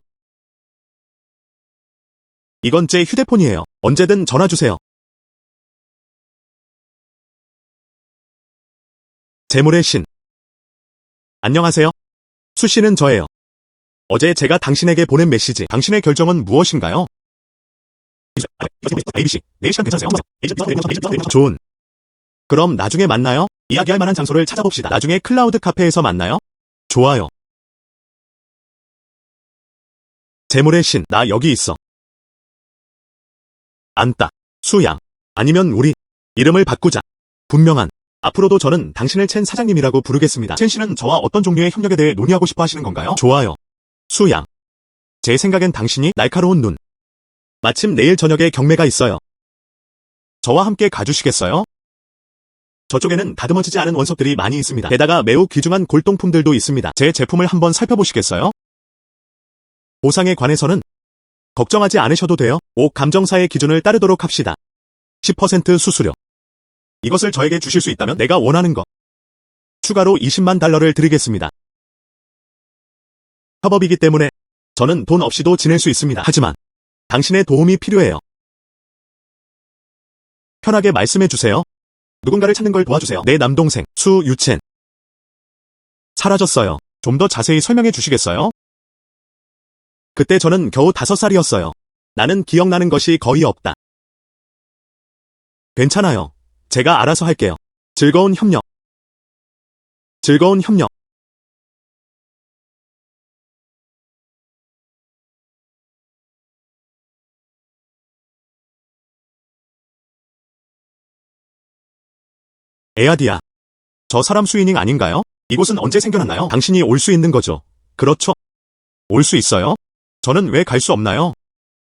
이건 제 휴대폰이에요. 언제든 전화주세요. 재물의 신. 안녕하세요. 수씨는 저예요. 어제 제가 당신에게 보낸 메시지. 당신의 결정은 무엇인가요? ABC. 내일 시간 괜찮으세요? 좋은. 그럼 나중에 만나요? 이야기할 만한 장소를 찾아봅시다. 나중에 클라우드 카페에서 만나요? 좋아요. 재물의 신, 나 여기 있어. 안따, 수양. 아니면 우리 이름을 바꾸자. 분명한. 앞으로도 저는 당신을 첸 사장님이라고 부르겠습니다. 첸 씨는 저와 어떤 종류의 협력에 대해 논의하고 싶어 하시는 건가요? 좋아요. 수양. 제 생각엔 당신이 날카로운 눈. 마침 내일 저녁에 경매가 있어요. 저와 함께 가주시겠어요? 저쪽에는 다듬어지지 않은 원석들이 많이 있습니다. 게다가 매우 귀중한 골동품들도 있습니다. 제 제품을 한번 살펴보시겠어요? 보상에 관해서는 걱정하지 않으셔도 돼요. 옥 감정사의 기준을 따르도록 합시다. 10% 수수료. 이것을 저에게 주실 수 있다면 내가 원하는 것. 추가로 20만 달러를 드리겠습니다. 협업이기 때문에 저는 돈 없이도 지낼 수 있습니다. 하지만 당신의 도움이 필요해요. 편하게 말씀해 주세요. 누군가를 찾는 걸 도와주세요. 내 남동생, 수 유첸. 사라졌어요. 좀 더 자세히 설명해 주시겠어요? 그때 저는 겨우 5살이었어요. 나는 기억나는 것이 거의 없다. 괜찮아요. 제가 알아서 할게요. 즐거운 협력. 즐거운 협력. 에아디아. 저 사람 수이닝 아닌가요? 이곳은 언제 생겨났나요? 당신이 올 수 있는 거죠. 그렇죠? 올 수 있어요? 저는 왜 갈 수 없나요?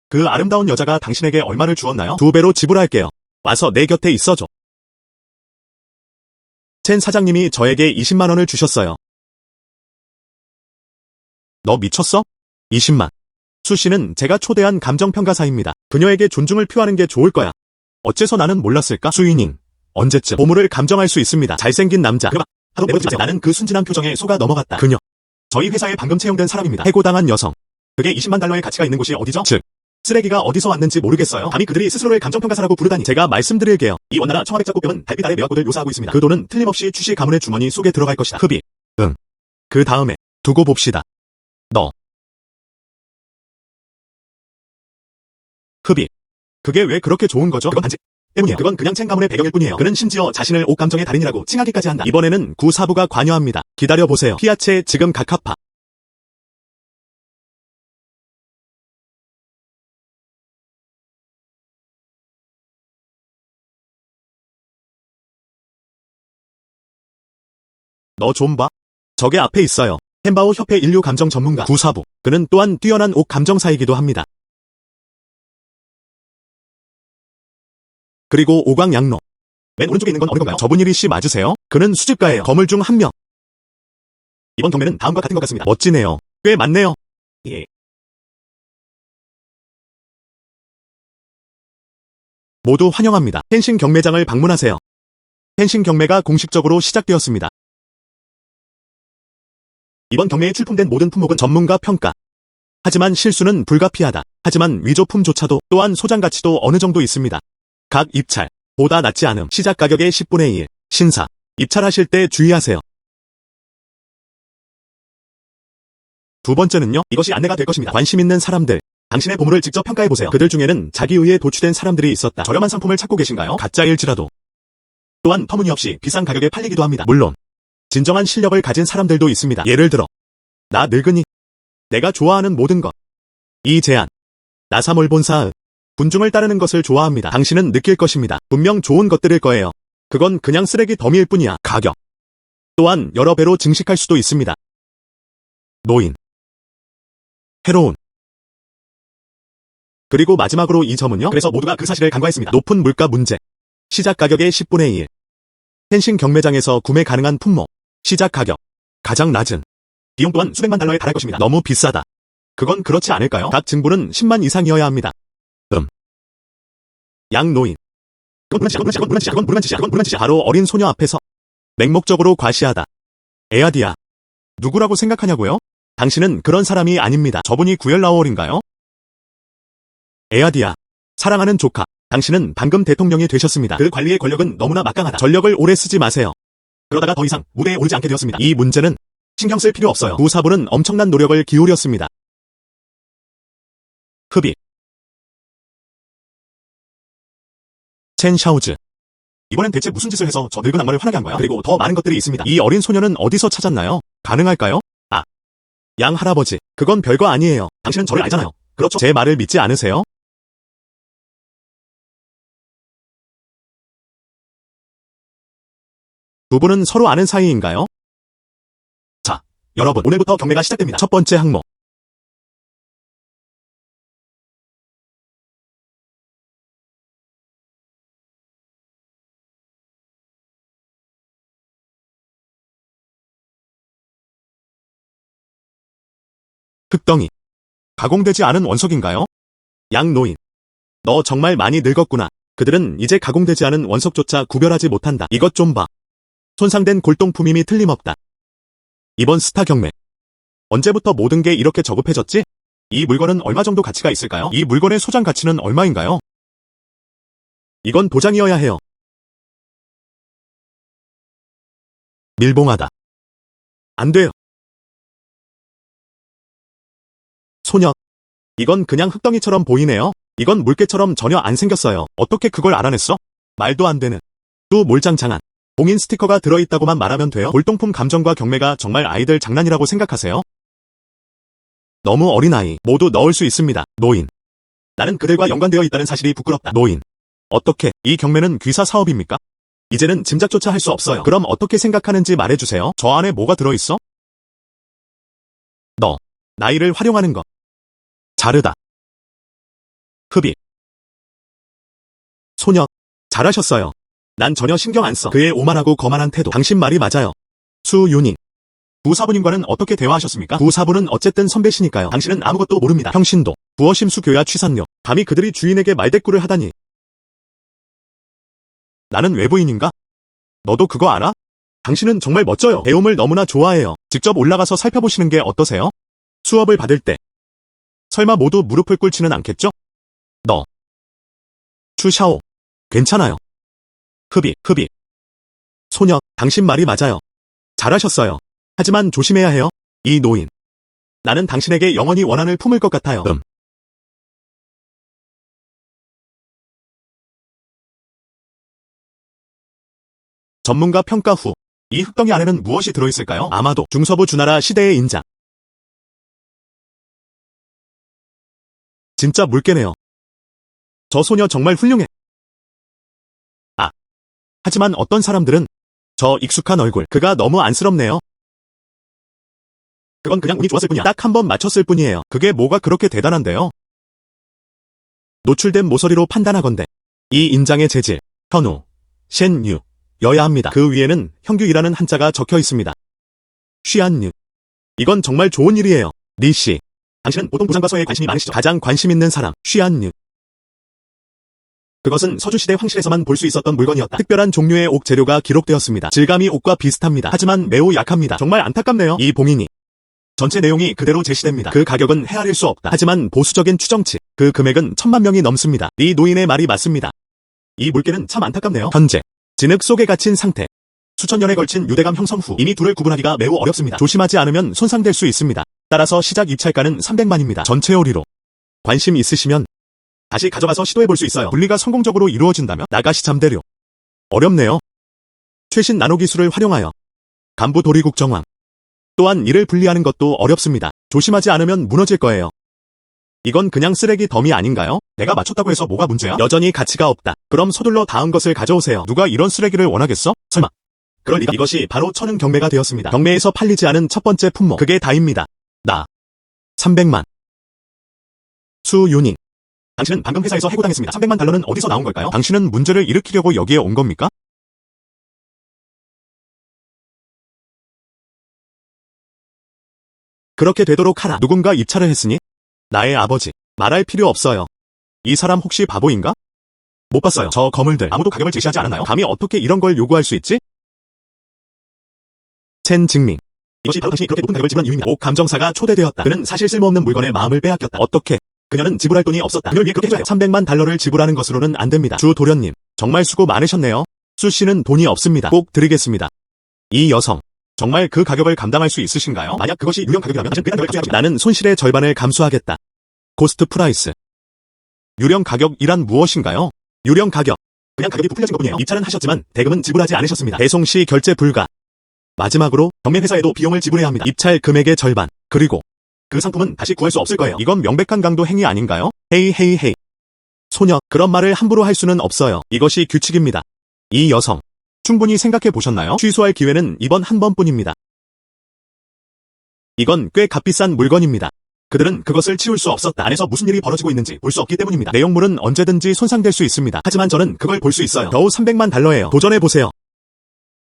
그 아름다운 여자가 당신에게 얼마를 주었나요? 2배로 지불할게요. 와서 내 곁에 있어줘. 첸 사장님이 저에게 20만 원을 주셨어요. 너 미쳤어? 20만. 수 씨는 제가 초대한 감정평가사입니다. 그녀에게 존중을 표하는 게 좋을 거야. 어째서 나는 몰랐을까? 수이닝. 언제쯤 보물을 감정할 수 있습니다. 잘생긴 남자. 하도 내버리지 마세요. 나는 그 순진한 표정에 속아 넘어갔다. 그녀. 저희 회사에 방금 채용된 사람입니다. 해고당한 여성. 그게 20만 달러의 가치가 있는 곳이 어디죠? 즉, 쓰레기가 어디서 왔는지 모르겠어요. 감히 그들이 스스로를 감정평가사라고 부르다니. 제가 말씀드릴게요. 이 원나라 청와백 작곡병은 달빛 아래 매화꽃을 묘사하고 있습니다. 그 돈은 틀림없이 추씨 가문의 주머니 속에 들어갈 것이다. 흡입. 응. 그 다음에 두고 봅시다. 너. 흡입. 그게 왜 그렇게 좋은 거죠? 그건 단지 때문이에요. 그건 그냥 첸 가문의 배경일 뿐이에요. 그는 심지어 자신을 옥감정의 달인이라고 칭하기까지 한다. 이번에는 구사부가 관여합니다. 기다려보세요. 피아체 지금 각하파. 너 좀 봐. 저게 앞에 있어요. 햄바오 협회 인류 감정 전문가 구사부. 그는 또한 뛰어난 옥 감정사이기도 합니다. 그리고 오광양로. 맨 오른쪽에 있는 건 어느 건가요? 저분일이 씨 맞으세요? 그는 수집가예요. 거물 중 한 명. 이번 경매는 다음과 같은 것 같습니다. 멋지네요. 꽤 많네요. 예. 모두 환영합니다. 펜싱 경매장을 방문하세요. 펜싱 경매가 공식적으로 시작되었습니다. 이번 경매에 출품된 모든 품목은 전문가 평가. 하지만 실수는 불가피하다. 하지만 위조품조차도 또한 소장 가치도 어느 정도 있습니다. 각 입찰. 보다 낫지 않음. 시작 가격의 10분의 1. 신사. 입찰하실 때 주의하세요. 두 번째는요. 이것이 안내가 될 것입니다. 관심 있는 사람들. 당신의 보물을 직접 평가해보세요. 그들 중에는 자기 의에 도취된 사람들이 있었다. 저렴한 상품을 찾고 계신가요? 가짜일지라도. 또한 터무니없이 비싼 가격에 팔리기도 합니다. 물론 진정한 실력을 가진 사람들도 있습니다. 예를 들어 나 늙은이. 내가 좋아하는 모든 것. 이 제안. 나사몰 본사의 군중을 따르는 것을 좋아합니다. 당신은 느낄 것입니다. 분명 좋은 것들일 거예요. 그건 그냥 쓰레기 더미일 뿐이야. 가격. 또한 여러 배로 증식할 수도 있습니다. 노인. 해로운. 그리고 마지막으로 이 점은요. 그래서 모두가 그 사실을 간과했습니다. 높은 물가 문제. 시작 가격의 10분의 1. 펜싱 경매장에서 구매 가능한 품목. 시작 가격. 가장 낮은. 비용 또한 수백만 달러에 달할 것입니다. 너무 비싸다. 그건 그렇지 않을까요? 각 증부는 10만 이상이어야 합니다. 양노인. 그건 무난 짓이야. 바로 어린 소녀 앞에서 맹목적으로 과시하다. 에아디아. 누구라고 생각하냐고요? 당신은 그런 사람이 아닙니다. 저분이 구엘라오얼인가요? 에아디아. 사랑하는 조카. 당신은 방금 대통령이 되셨습니다. 그 관리의 권력은 너무나 막강하다. 전력을 오래 쓰지 마세요. 그러다가 더 이상 무대에 오르지 않게 되었습니다. 이 문제는 신경 쓸 필요 없어요. 구사부는 엄청난 노력을 기울였습니다. 흡입. 첸 샤오즈. 이번엔 대체 무슨 짓을 해서 저 늙은 악마를 화나게 한 거야? 그리고 더 많은 것들이 있습니다. 이 어린 소녀는 어디서 찾았나요? 가능할까요? 아. 양 할아버지. 그건 별거 아니에요. 당신은 저를 알잖아요. 그렇죠? 제 말을 믿지 않으세요? 두 분은 서로 아는 사이인가요? 자, 여러분, 오늘부터 경매가 시작됩니다. 첫 번째 항목. 흙덩이. 가공되지 않은 원석인가요? 양노인. 너 정말 많이 늙었구나. 그들은 이제 가공되지 않은 원석조차 구별하지 못한다. 이것 좀 봐. 손상된 골동품임이 틀림없다. 이번 스타 경매. 언제부터 모든 게 이렇게 저급해졌지? 이 물건은 얼마 정도 가치가 있을까요? 이 물건의 소장 가치는 얼마인가요? 이건 도장이어야 해요. 밀봉하다. 안 돼요. 소녀. 이건 그냥 흙덩이처럼 보이네요. 이건 물개처럼 전혀 안 생겼어요. 어떻게 그걸 알아냈어? 말도 안 되는. 또 몰장장한. 봉인 스티커가 들어있다고만 말하면 돼요? 골동품 감정과 경매가 정말 아이들 장난이라고 생각하세요? 너무 어린아이. 모두 넣을 수 있습니다. 노인. 나는 그들과 연관되어 있다는 사실이 부끄럽다. 노인. 어떻게? 이 경매는 귀사 사업입니까? 이제는 짐작조차 할 수 없어요. 그럼 어떻게 생각하는지 말해주세요. 저 안에 뭐가 들어있어? 너. 나이를 활용하는 것. 자르다. 흡입. 소녀. 잘하셨어요. 난 전혀 신경 안 써. 그의 오만하고 거만한 태도. 당신 말이 맞아요. 수윤희. 부사부님과는 어떻게 대화하셨습니까? 부사부는 어쨌든 선배시니까요. 당신은 아무것도 모릅니다. 평신도. 부어심수 교야 취산료. 감히 그들이 주인에게 말대꾸를 하다니. 나는 외부인인가? 너도 그거 알아? 당신은 정말 멋져요. 배움을 너무나 좋아해요. 직접 올라가서 살펴보시는 게 어떠세요? 수업을 받을 때. 설마 모두 무릎을 꿇지는 않겠죠? 너. 추샤오. 괜찮아요. 흡입. 소녀, 당신 말이 맞아요. 잘하셨어요. 하지만 조심해야 해요. 이 노인. 나는 당신에게 영원히 원한을 품을 것 같아요. 전문가 평가 후. 이 흙덩이 안에는 무엇이 들어있을까요? 아마도 중서부 주나라 시대의 인장. 진짜 물개네요. 저 소녀 정말 훌륭해. 아. 하지만 어떤 사람들은 저 익숙한 얼굴, 그가 너무 안쓰럽네요. 그건 그냥 운이 좋았을 뿐이야. 딱 한 번 맞췄을 뿐이에요. 그게 뭐가 그렇게 대단한데요? 노출된 모서리로 판단하건대 이 인장의 재질, 현우, 셴유, 여야 합니다. 그 위에는 형규이라는 한자가 적혀 있습니다. 쉬안유. 이건 정말 좋은 일이에요. 리씨. 당신은 보통 부장과 서예에 관심이 많으시죠? 가장 관심 있는 사람, 쉬안유. 그것은 서주시대 황실에서만 볼 수 있었던 물건이었다. 특별한 종류의 옥 재료가 기록되었습니다. 질감이 옥과 비슷합니다. 하지만 매우 약합니다. 정말 안타깝네요. 이 봉인이. 전체 내용이 그대로 제시됩니다. 그 가격은 헤아릴 수 없다. 하지만 보수적인 추정치, 그 금액은 1000만 명이 넘습니다. 이 노인의 말이 맞습니다. 이 물개는 참 안타깝네요. 현재 진흙 속에 갇힌 상태. 수천 년에 걸친 유대감 형성 후 이미 둘을 구분하기가 매우 어렵습니다. 조심하지 않으면 손상될 수 있습니다. 따라서 시작 입찰가는 300만입니다. 전체 오리로. 관심 있으시면 다시 가져가서 시도해볼 수 있어요. 분리가 성공적으로 이루어진다면 나가시 잠대료. 어렵네요. 최신 나노기술을 활용하여 간부 도리국 정황. 또한 이를 분리하는 것도 어렵습니다. 조심하지 않으면 무너질 거예요. 이건 그냥 쓰레기 더미 아닌가요? 내가 맞췄다고 해서 뭐가 문제야? 여전히 가치가 없다. 그럼 서둘러 다음 것을 가져오세요. 누가 이런 쓰레기를 원하겠어? 설마. 그럴 리가. 이것이 바로 천은 경매가 되었습니다. 경매에서 팔리지 않은 첫 번째 품목. 그게 다입니다. 나. 300만. 수윤희. 당신은 방금 회사에서 해고당했습니다. 300만 달러는 어디서 나온 걸까요? 당신은 문제를 일으키려고 여기에 온 겁니까? 그렇게 되도록 하라. 누군가 입찰을 했으니? 나의 아버지. 말할 필요 없어요. 이 사람 혹시 바보인가? 못 봤어요. 저 거물들 아무도 가격을 제시하지 않았나요? 감히 어떻게 이런 걸 요구할 수 있지? 첸 증민. 이것이 바로 당신이 그렇게 높은 가격을 지불한 이유입니다. 옥 감정사가 초대되었다. 그는 사실 쓸모없는 물건에 마음을 빼앗겼다. 어떻게? 그녀는 지불할 돈이 없었다. 그녀를 위해 그렇게 해줘야 해요. 300만 달러를 지불하는 것으로는 안 됩니다. 주 도련님. 정말 수고 많으셨네요. 수 씨는 돈이 없습니다. 꼭 드리겠습니다. 이 여성. 정말 그 가격을 감당할 수 있으신가요? 만약 그것이 유령 가격이라면 당신은 그냥 가격을 나는 손실의 절반을 감수하겠다. 코스트 프라이스. 유령 가격이란 무엇인가요? 유령 가격. 그냥 가격이 부풀려진 것뿐이에요. 입찰은 하셨지만 대금은 지불하지 않으셨습니다. 배송 시 결제 불가. 마지막으로 경매 회사에도 비용을 지불해야 합니다. 입찰 금액의 절반. 그리고 그 상품은 다시 구할 수 없을 거예요. 이건 명백한 강도 행위 아닌가요? 헤이. 소녀, 그런 말을 함부로 할 수는 없어요. 이것이 규칙입니다. 이 여성. 충분히 생각해 보셨나요? 취소할 기회는 이번 한 번뿐입니다. 이건 꽤 값비싼 물건입니다. 그들은 그것을 치울 수 없었다. 안에서 무슨 일이 벌어지고 있는지 볼 수 없기 때문입니다. 내용물은 언제든지 손상될 수 있습니다. 하지만 저는 그걸 볼 수 있어요. 겨우 300만 달러예요. 도전해보세요.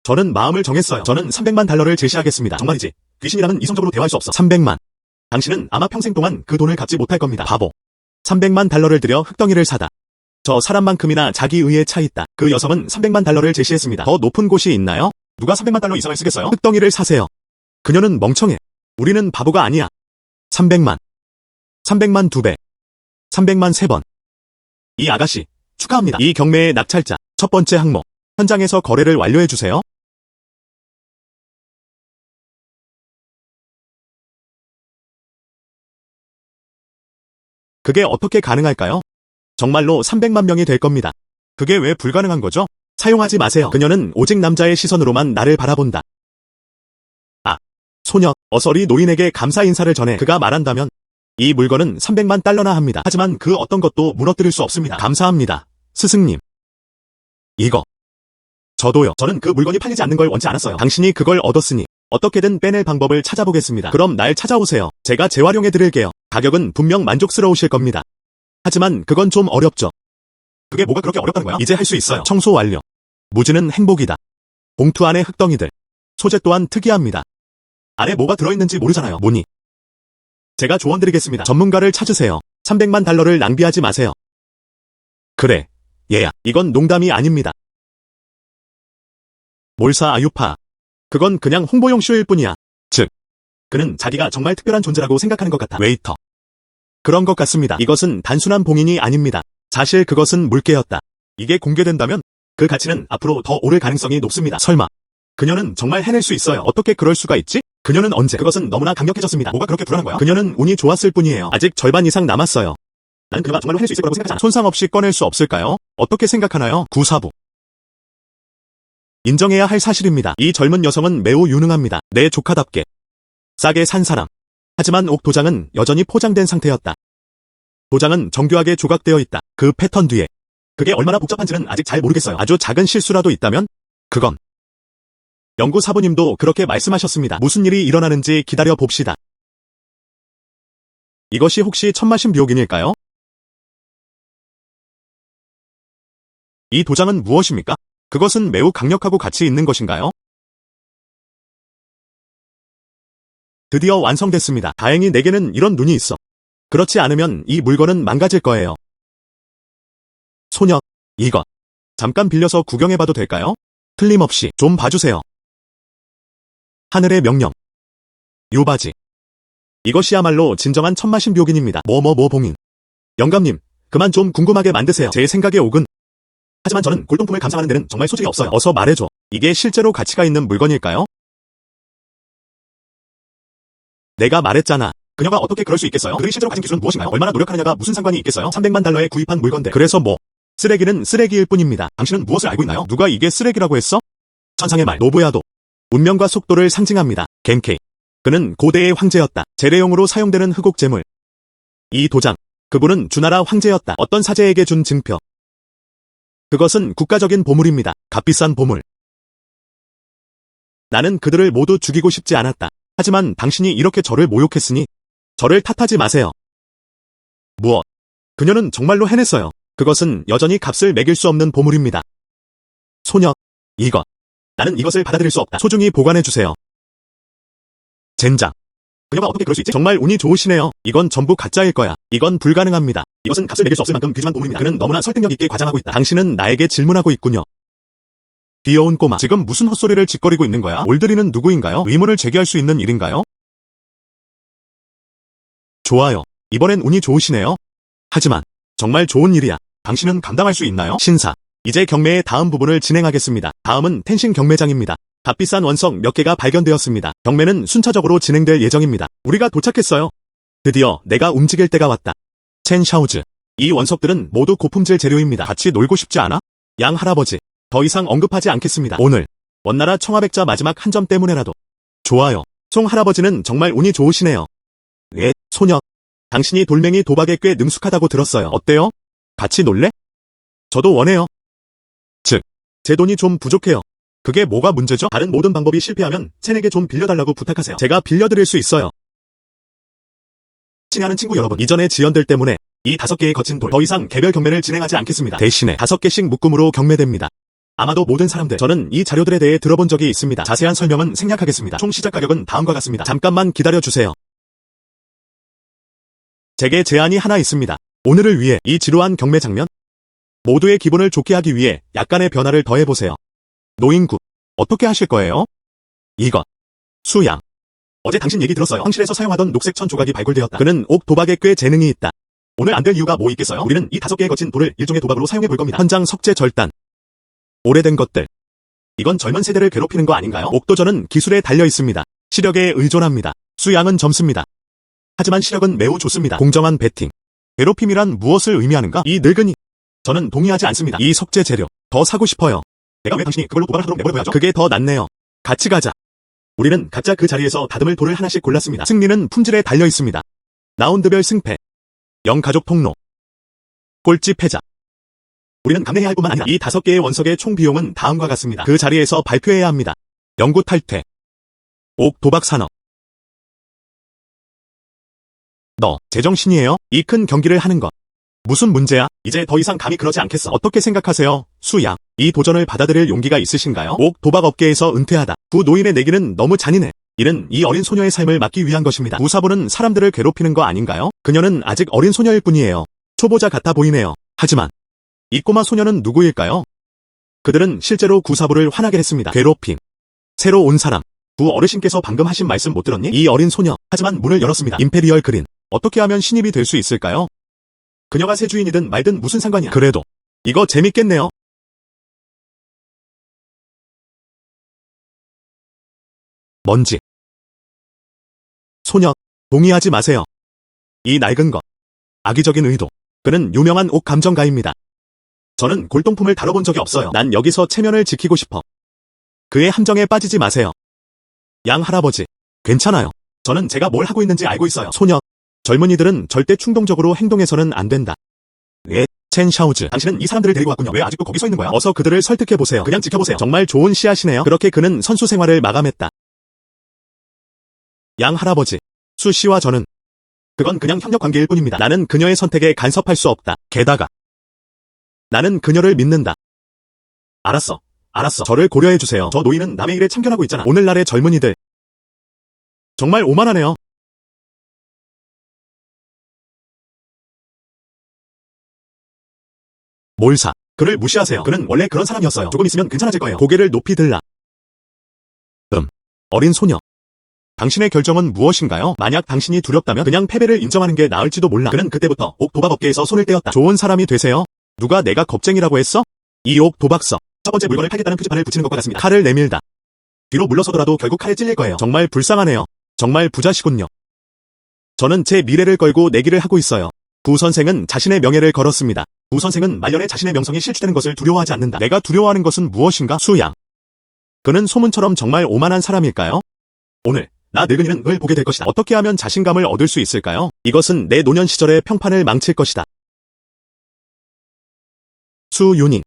저는 마음을 정했어요. 저는 300만 달러를 제시하겠습니다. 정말이지. 귀신이랑은 이성적으로 대화할 수 없어. 300만. 당신은 아마 평생 동안 그 돈을 갚지 못할 겁니다. 바보. 300만 달러를 들여 흙덩이를 사다. 저 사람만큼이나 자기의에 차 있다. 그 여성은 300만 달러를 제시했습니다. 더 높은 곳이 있나요? 누가 300만 달러 이상을 쓰겠어요? 흙덩이를 사세요. 그녀는 멍청해. 우리는 바보가 아니야. 300만. 300만 2배. 300만 3번. 이 아가씨, 축하합니다. 이 경매의 낙찰자, 첫 번째 항목. 현장에서 거래를 완료해주세요. 그게 어떻게 가능할까요? 정말로 300만 명이 될 겁니다. 그게 왜 불가능한 거죠? 사용하지 마세요. 그녀는 오직 남자의 시선으로만 나를 바라본다. 아, 소녀, 어서리 노인에게 감사 인사를 전해 그가 말한다면 이 물건은 300만 달러나 합니다. 하지만 그 어떤 것도 무너뜨릴 수 없습니다. 감사합니다, 스승님. 이거. 저도요. 저는 그 물건이 팔리지 않는 걸 원치 않았어요. 당신이 그걸 얻었으니 어떻게든 빼낼 방법을 찾아보겠습니다. 그럼 날 찾아오세요. 제가 재활용해드릴게요. 가격은 분명 만족스러우실 겁니다. 하지만 그건 좀 어렵죠. 그게 뭐가 그렇게 어렵다는 거야? 이제 할 수 있어요. 청소 완료. 무지는 행복이다. 봉투 안에 흙덩이들. 소재 또한 특이합니다. 안에 뭐가 들어있는지 모르잖아요. 뭐니? 제가 조언드리겠습니다. 전문가를 찾으세요. 300만 달러를 낭비하지 마세요. 그래, 얘야. 이건 농담이 아닙니다. 몰사 아유파. 그건 그냥 홍보용 쇼일 뿐이야. 즉, 그는 자기가 정말 특별한 존재라고 생각하는 것 같아. 웨이터. 그런 것 같습니다. 이것은 단순한 봉인이 아닙니다. 사실 그것은 물개였다. 이게 공개된다면 그 가치는 앞으로 더 오를 가능성이 높습니다. 설마. 그녀는 정말 해낼 수 있어요. 어떻게 그럴 수가 있지? 그녀는 언제? 그것은 너무나 강력해졌습니다. 뭐가 그렇게 불안한 거야? 그녀는 운이 좋았을 뿐이에요. 아직 절반 이상 남았어요. 난 그녀가 정말로 해낼 수 있을 거라고 생각하지 않아. 손상 없이 꺼낼 수 없을까요? 어떻게 생각하나요? 구사부. 인정해야 할 사실입니다. 이 젊은 여성은 매우 유능합니다. 내 조카답게. 싸게 산 사람. 하지만 옥 도장은 여전히 포장된 상태였다. 도장은 정교하게 조각되어 있다. 그 패턴 뒤에. 그게 얼마나 복잡한지는 아직 잘 모르겠어요. 아주 작은 실수라도 있다면? 그건. 연구사부님도 그렇게 말씀하셨습니다. 무슨 일이 일어나는지 기다려 봅시다. 이것이 혹시 천마신 묘긴일까요? 이 도장은 무엇입니까? 그것은 매우 강력하고 가치 있는 것인가요? 드디어 완성됐습니다. 다행히 내게는 이런 눈이 있어. 그렇지 않으면 이 물건은 망가질 거예요. 소녀, 이것. 잠깐 빌려서 구경해봐도 될까요? 틀림없이 좀 봐주세요. 하늘의 명령. 요바지. 이것이야말로 진정한 천마신 묘긴입니다. 봉인. 영감님, 그만 좀 궁금하게 만드세요. 제 생각에 옥은. 하지만 저는 골동품을 감상하는 데는 정말 소질이 없어요. 어서 말해줘. 이게 실제로 가치가 있는 물건일까요? 내가 말했잖아. 그녀가 어떻게 그럴 수 있겠어요? 그들이 실제로 가진 기술은 무엇인가요? 얼마나 노력하느냐가 무슨 상관이 있겠어요? 300만 달러에 구입한 물건데. 그래서 뭐? 쓰레기는 쓰레기일 뿐입니다. 당신은 무엇을 알고 있나요? 누가 이게 쓰레기라고 했어? 천상의 말, 노부야도. 운명과 속도를 상징합니다. 겐케이. 그는 고대의 황제였다. 재래용으로 사용되는 흑옥재물. 이 도장. 그분은 주나라 황제였다. 어떤 사제에게 준 증표. 그것은 국가적인 보물입니다. 값비싼 보물. 나는 그들을 모두 죽이고 싶지 않았다. 하지만 당신이 이렇게 저를 모욕했으니 저를 탓하지 마세요. 무엇? 그녀는 정말로 해냈어요. 그것은 여전히 값을 매길 수 없는 보물입니다. 소녀, 이것. 나는 이것을 받아들일 수 없다. 소중히 보관해주세요. 젠장. 그녀가 어떻게 그럴 수 있지? 정말 운이 좋으시네요. 이건 전부 가짜일 거야. 이건 불가능합니다. 이것은 값을 매길 수 없을 만큼 귀중한 보물입니다. 그는 너무나 설득력 있게 과장하고 있다. 당신은 나에게 질문하고 있군요. 귀여운 꼬마. 지금 무슨 헛소리를 짓거리고 있는 거야? 올드리는 누구인가요? 의문을 제기할 수 있는 일인가요? 좋아요. 이번엔 운이 좋으시네요. 하지만 정말 좋은 일이야. 당신은 감당할 수 있나요? 신사. 이제 경매의 다음 부분을 진행하겠습니다. 다음은 텐신 경매장입니다. 값비싼 원석 몇 개가 발견되었습니다. 경매는 순차적으로 진행될 예정입니다. 우리가 도착했어요. 드디어 내가 움직일 때가 왔다. 첸 샤오즈. 이 원석들은 모두 고품질 재료입니다. 같이 놀고 싶지 않아? 양 할아버지. 더 이상 언급하지 않겠습니다. 오늘 원나라 청아백자 마지막 한 점 때문에라도. 좋아요. 송 할아버지는 정말 운이 좋으시네요. 예, 소녀. 당신이 돌멩이 도박에 꽤 능숙하다고 들었어요. 어때요? 같이 놀래? 저도 원해요. 즉, 제 돈이 좀 부족해요. 그게 뭐가 문제죠? 다른 모든 방법이 실패하면 첸에게 좀 빌려달라고 부탁하세요. 제가 빌려드릴 수 있어요. 친애하는 친구 여러분, 이전의 지연들 때문에 이 5개의 거친 돌, 더 이상 개별 경매를 진행하지 않겠습니다. 대신에 5개씩 묶음으로 경매됩니다. 아마도 모든 사람들, 저는 이 자료들에 대해 들어본 적이 있습니다. 자세한 설명은 생략하겠습니다. 총 시작 가격은 다음과 같습니다. 잠깐만 기다려주세요. 제게 제안이 하나 있습니다. 오늘을 위해 이 지루한 경매 장면? 모두의 기분을 좋게 하기 위해 약간의 변화를 더해보세요. 노인구, 어떻게 하실 거예요? 이것. 수양. 어제 당신 얘기 들었어요. 황실에서 사용하던 녹색 천 조각이 발굴되었다. 그는 옥 도박에 꽤 재능이 있다. 오늘 안 될 이유가 뭐 있겠어요? 우리는 이 5개의 거친 돌을 일종의 도박으로 사용해 볼 겁니다. 현장 석재 절단. 오래된 것들. 이건 젊은 세대를 괴롭히는 거 아닌가요? 옥도전은 기술에 달려 있습니다. 시력에 의존합니다. 수양은 점수입니다. 하지만 시력은 매우 좋습니다. 공정한 배팅. 괴롭힘이란 무엇을 의미하는가? 이 늙은이. 저는 동의하지 않습니다. 이 석재 재료. 더 사고 싶어요. 내가 왜 당신이 그걸로 도박을 하도록 내버려둬야죠? 그게 더 낫네요. 같이 가자. 우리는 각자 그 자리에서 다듬을 돌을 하나씩 골랐습니다. 승리는 품질에 달려 있습니다. 라운드별 승패. 영가족 통로. 꼴찌 패자. 우리는 감내해야 할 뿐만 아니라 이 5개의 원석의 총 비용은 다음과 같습니다. 그 자리에서 발표해야 합니다. 영구 탈퇴. 옥 도박 산업. 너 제정신이에요? 이 큰 경기를 하는 것. 무슨 문제야? 이제 더 이상 감히 그러지 않겠어. 어떻게 생각하세요? 수양. 이 도전을 받아들일 용기가 있으신가요? 옥 도박 업계에서 은퇴하다. 구 노인의 내기는 너무 잔인해. 이는 이 어린 소녀의 삶을 막기 위한 것입니다. 구사부는 사람들을 괴롭히는 거 아닌가요? 그녀는 아직 어린 소녀일 뿐이에요. 초보자 같아 보이네요. 하지만 이 꼬마 소녀는 누구일까요? 그들은 실제로 구사부를 화나게 했습니다. 괴롭힘. 새로 온 사람. 구 어르신께서 방금 하신 말씀 못 들었니? 이 어린 소녀. 하지만 문을 열었습니다. 임페리얼 그린. 어떻게 하면 신입이 될 수 있을까요? 그녀가 새 주인이든 말든 무슨 상관이야. 그래도 이거 재밌겠네요. 먼지. 소녀, 동의하지 마세요. 이 낡은 것. 악의적인 의도. 그는 유명한 옥 감정가입니다. 저는 골동품을 다뤄본 적이 없어요. 난 여기서 체면을 지키고 싶어. 그의 함정에 빠지지 마세요. 양 할아버지. 괜찮아요. 저는 제가 뭘 하고 있는지 알고 있어요. 소녀. 젊은이들은 절대 충동적으로 행동해서는 안 된다. 예, 첸 샤오즈. 당신은 이 사람들을 데리고 왔군요. 왜 아직도 거기 서 있는 거야? 어서 그들을 설득해보세요. 그냥 지켜보세요. 정말 좋은 씨앗이네요. 그렇게 그는 선수 생활을 마감했다. 양 할아버지. 수 씨와 저는. 그건 그냥 협력 관계일 뿐입니다. 나는 그녀의 선택에 간섭할 수 없다. 게다가 나는 그녀를 믿는다. 알았어. 저를 고려해주세요. 저 노인은 남의 일에 참견하고 있잖아. 오늘날의 젊은이들. 정말 오만하네요. 뭘 사? 그를 무시하세요. 그는 원래 그런 사람이었어요. 조금 있으면 괜찮아질 거예요. 고개를 높이 들라. 어린 소녀. 당신의 결정은 무엇인가요? 만약 당신이 두렵다면 그냥 패배를 인정하는 게 나을지도 몰라. 그는 그때부터 옥 도박업계에서 손을 떼었다. 좋은 사람이 되세요. 누가 내가 겁쟁이라고 했어? 이 옥 도박서. 첫 번째 물건을 팔겠다는 표지판을 붙이는 것과 같습니다. 칼을 내밀다. 뒤로 물러서더라도 결국 칼에 찔릴 거예요. 정말 불쌍하네요. 정말 부자시군요. 저는 제 미래를 걸고 내기를 하고 있어요. 구 선생은 자신의 명예를 걸었습니다. 구 선생은 말년에 자신의 명성이 실추되는 것을 두려워하지 않는다. 내가 두려워하는 것은 무엇인가? 수양. 그는 소문처럼 정말 오만한 사람일까요? 오늘 나 늙은이는 을 보게 될 것이다. 어떻게 하면 자신감을 얻을 수 있을까요? 이것은 내 노년 시절의 평판을 망칠 것이다. 수윤이.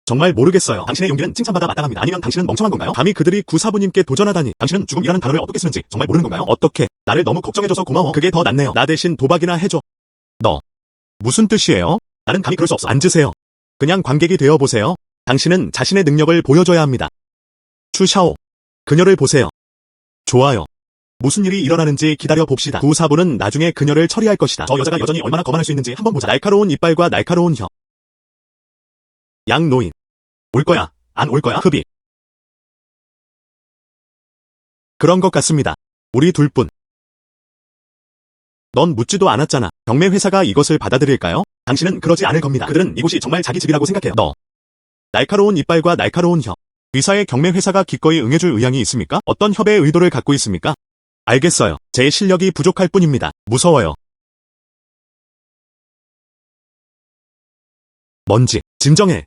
정말 모르겠어요. 당신의 용기는 칭찬받아 마땅합니다. 아니면 당신은 멍청한 건가요? 감히 그들이 구사부님께 도전하다니. 당신은 죽음이라는 단어를 어떻게 쓰는지 정말 모르는 건가요? 어떻게? 나를 너무 걱정해줘서 고마워. 그게 더 낫네요. 나 대신 도박이나 해줘. 너. 무슨 뜻이에요? 나는 감히 그럴 수 없어. 앉으세요. 그냥 관객이 되어보세요. 당신은 자신의 능력을 보여줘야 합니다. 추샤오. 그녀를 보세요. 좋아요. 무슨 일이 일어나는지 기다려봅시다. 구사부는 나중에 그녀를 처리할 것이다. 저 여자가 여전히 얼마나 거만할 수 있는지 한번 보자. 날카로운 이빨과 날카로운 혀. 양 노인. 올 거야? 안 올 거야? 흡입. 그런 것 같습니다. 우리 둘뿐. 넌 묻지도 않았잖아. 경매 회사가 이것을 받아들일까요? 당신은 그러지 않을 겁니다. 그들은 이곳이 정말 자기 집이라고 생각해요. 너. 날카로운 이빨과 날카로운 혀. 의사의 경매 회사가 기꺼이 응해줄 의향이 있습니까? 어떤 협의 의도를 갖고 있습니까? 알겠어요. 제 실력이 부족할 뿐입니다. 무서워요. 먼지. 진정해.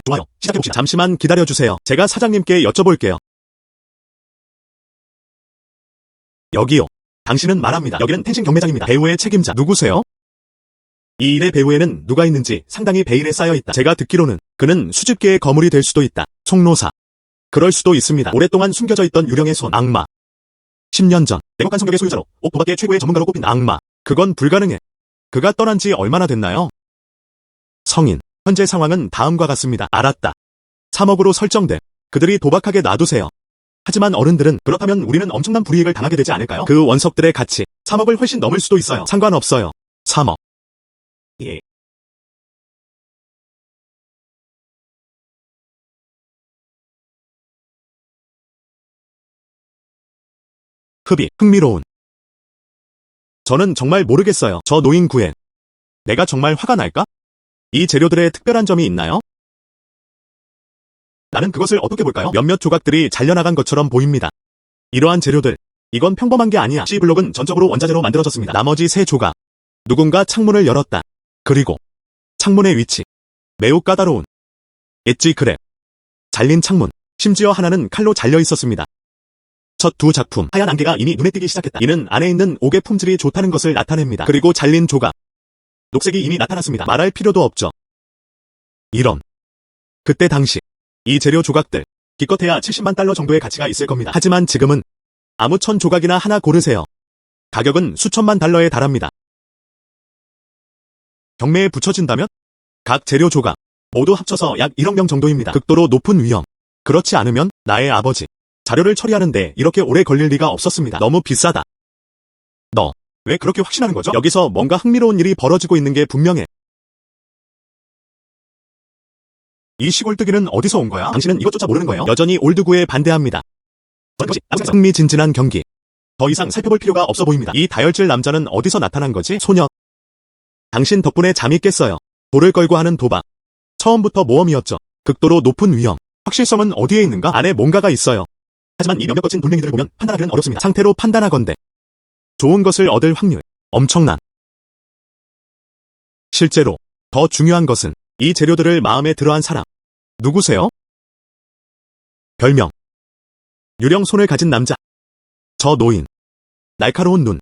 좋아요. 시작해봅시다. 잠시만 기다려주세요. 제가 사장님께 여쭤볼게요. 여기요. 당신은 말합니다. 여기는 텐싱 경매장입니다. 배우의 책임자 누구세요? 이 일의 배우에는 누가 있는지 상당히 베일에 쌓여있다. 제가 듣기로는 그는 수집계의 거물이 될 수도 있다. 송노사. 그럴 수도 있습니다. 오랫동안 숨겨져 있던 유령의 손. 악마. 10년 전 내곡한 성격의 소유자로 옥 도박계 최고의 전문가로 꼽힌 악마. 그건 불가능해. 그가 떠난 지 얼마나 됐나요? 성인. 현재 상황은 다음과 같습니다. 알았다. 3억으로 설정돼. 그들이 도박하게 놔두세요. 하지만 어른들은 그렇다면 우리는 엄청난 불이익을 당하게 되지 않을까요? 그 원석들의 가치 3억을 훨씬 넘을 수도 있어요. 상관없어요. 3억. 예. 흡입, 흥미로운. 저는 정말 모르겠어요. 저 노인 구엔. 내가 정말 화가 날까? 이 재료들의 특별한 점이 있나요? 나는 그것을 어떻게 볼까요? 몇몇 조각들이 잘려나간 것처럼 보입니다. 이러한 재료들, 이건 평범한 게 아니야. C블록은 전적으로 원자재로 만들어졌습니다. 나머지 세 조각. 누군가 창문을 열었다. 그리고 창문의 위치. 매우 까다로운. 엣지 그랩. 잘린 창문. 심지어 하나는 칼로 잘려 있었습니다. 첫 두 작품, 하얀 안개가 이미 눈에 띄기 시작했다. 이는 안에 있는 옥의 품질이 좋다는 것을 나타냅니다. 그리고 잘린 조각. 녹색이 이미 나타났습니다. 말할 필요도 없죠. 이런. 그때 당시 이 재료 조각들 기껏해야 70만 달러 정도의 가치가 있을 겁니다. 하지만 지금은 아무 1000 조각이나 하나 고르세요. 가격은 수천만 달러에 달합니다. 경매에 붙여진다면 각 재료 조각 모두 합쳐서 약 1억 명 정도입니다. 극도로 높은 위험. 그렇지 않으면 나의 아버지 자료를 처리하는데 이렇게 오래 걸릴 리가 없었습니다. 너무 비싸다. 너 왜 그렇게 확신하는 거죠? 여기서 뭔가 흥미로운 일이 벌어지고 있는 게 분명해. 이 시골뜨기는 어디서 온 거야? 당신은 이것조차 모르는 거예요? 여전히 올드구에 반대합니다. 흥미진진한 경기. 더 이상 살펴볼 필요가 없어 보입니다. 이 다혈질 남자는 어디서 나타난 거지? 소녀. 당신 덕분에 잠이 깼어요. 돌을 걸고 하는 도박. 처음부터 모험이었죠. 극도로 높은 위험. 확실성은 어디에 있는가? 안에 뭔가가 있어요. 하지만 이 몇몇 거친 돌멩이들을 보면 판단하기는 어렵습니다. 상태로 판단하건대 좋은 것을 얻을 확률 엄청난. 실제로 더 중요한 것은 이 재료들을 마음에 들어한 사람. 누구세요? 별명. 유령 손을 가진 남자. 저 노인. 날카로운 눈.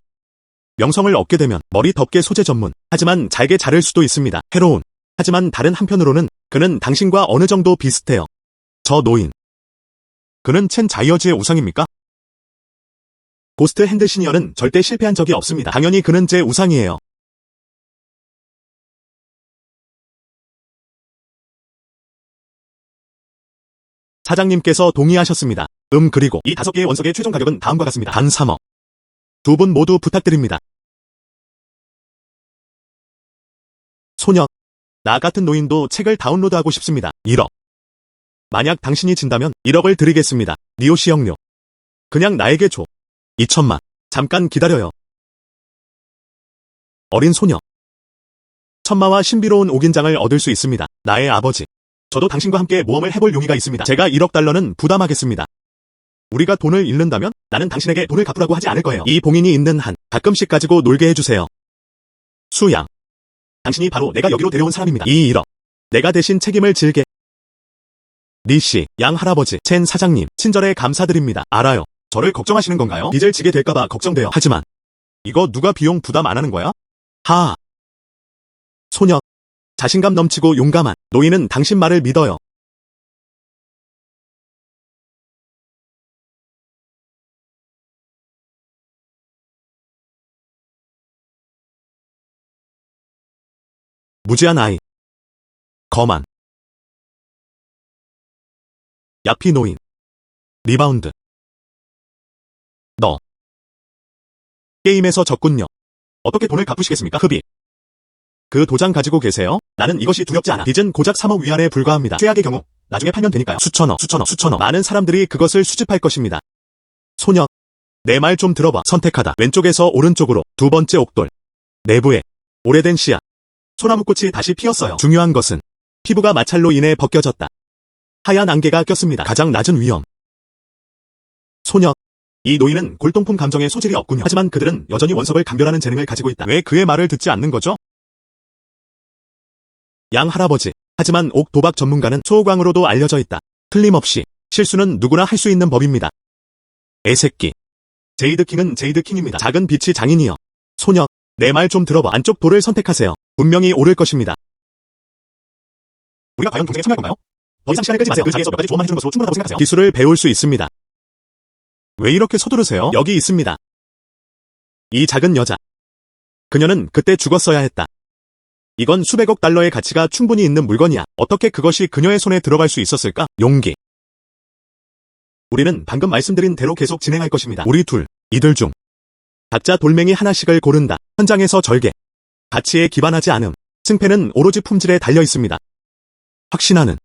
명성을 얻게 되면 머리 덮개 소재 전문. 하지만 잘게 자를 수도 있습니다. 해로운. 하지만 다른 한편으로는 그는 당신과 어느 정도 비슷해요. 저 노인. 그는 첸 자이어즈의 우상입니까? 고스트 핸드 시니어는 절대 실패한 적이 없습니다. 당연히 그는 제 우상이에요. 사장님께서 동의하셨습니다. 그리고 이 5개의 원석의 최종 가격은 다음과 같습니다. 단 3억. 두 분 모두 부탁드립니다. 소녀. 나 같은 노인도 책을 다운로드하고 싶습니다. 1억. 만약 당신이 진다면 1억을 드리겠습니다. 니오 시영료. 그냥 나에게 줘. 2천만. 잠깐 기다려요. 어린 소녀. 천마와 신비로운 옥인장을 얻을 수 있습니다. 나의 아버지. 저도 당신과 함께 모험을 해볼 용의가 있습니다. 제가 1억 달러는 부담하겠습니다. 우리가 돈을 잃는다면 나는 당신에게 돈을 갚으라고 하지 않을 거예요. 이 봉인이 있는 한 가끔씩 가지고 놀게 해주세요. 수양. 당신이 바로 내가 여기로 데려온 사람입니다. 이 1억. 내가 대신 책임을 질게. 리씨, 양 할아버지, 첸 사장님, 친절에 감사드립니다. 알아요. 저를 걱정하시는 건가요? 빚을 지게 될까봐 걱정돼요. 하지만 이거 누가 비용 부담 안 하는 거야? 하하. 소녀. 자신감 넘치고 용감한 노인은 당신 말을 믿어요. 무지한 아이. 거만. 야피 노인. 리바운드. 너. 게임에서 졌군요. 어떻게 돈을 갚으시겠습니까? 흡입. 그 도장 가지고 계세요? 나는 이것이 두렵지 않아. 빚은 고작 3억 위안에 불과합니다. 최악의 경우 나중에 팔면 되니까요. 수천억. 많은 사람들이 그것을 수집할 것입니다. 소녀. 내 말 좀 들어봐. 선택하다. 왼쪽에서 오른쪽으로. 두 번째 옥돌. 내부에 오래된 씨앗. 소나무꽃이 다시 피었어요. 중요한 것은 피부가 마찰로 인해 벗겨졌다. 하얀 안개가 꼈습니다. 가장 낮은 위험. 소녀. 이 노인은 골동품 감정에 소질이 없군요. 하지만 그들은 여전히 원석을 감별하는 재능을 가지고 있다. 왜 그의 말을 듣지 않는 거죠? 양 할아버지. 하지만 옥 도박 전문가는 소호광으로도 알려져 있다. 틀림없이 실수는 누구나 할 수 있는 법입니다. 애새끼. 제이드 킹은 제이드 킹입니다. 작은 빛이 장인이여. 소녀. 내 말 좀 들어봐. 안쪽 돌을 선택하세요. 분명히 오를 것입니다. 우리가 과연 동생에 참여할 건가요? 더 이상 시간을 끌지 마세요. 그 자리에서 몇 가지 조언만 해주는 것으로 충분하다고 생각하세요. 기술을 배울 수 있습니다. 왜 이렇게 서두르세요? 여기 있습니다. 이 작은 여자. 그녀는 그때 죽었어야 했다. 이건 수백억 달러의 가치가 충분히 있는 물건이야. 어떻게 그것이 그녀의 손에 들어갈 수 있었을까? 용기. 우리는 방금 말씀드린 대로 계속 진행할 것입니다. 우리 둘, 이들 중 각자 돌멩이 하나씩을 고른다. 현장에서 절개. 가치에 기반하지 않음. 승패는 오로지 품질에 달려 있습니다. 확신하는,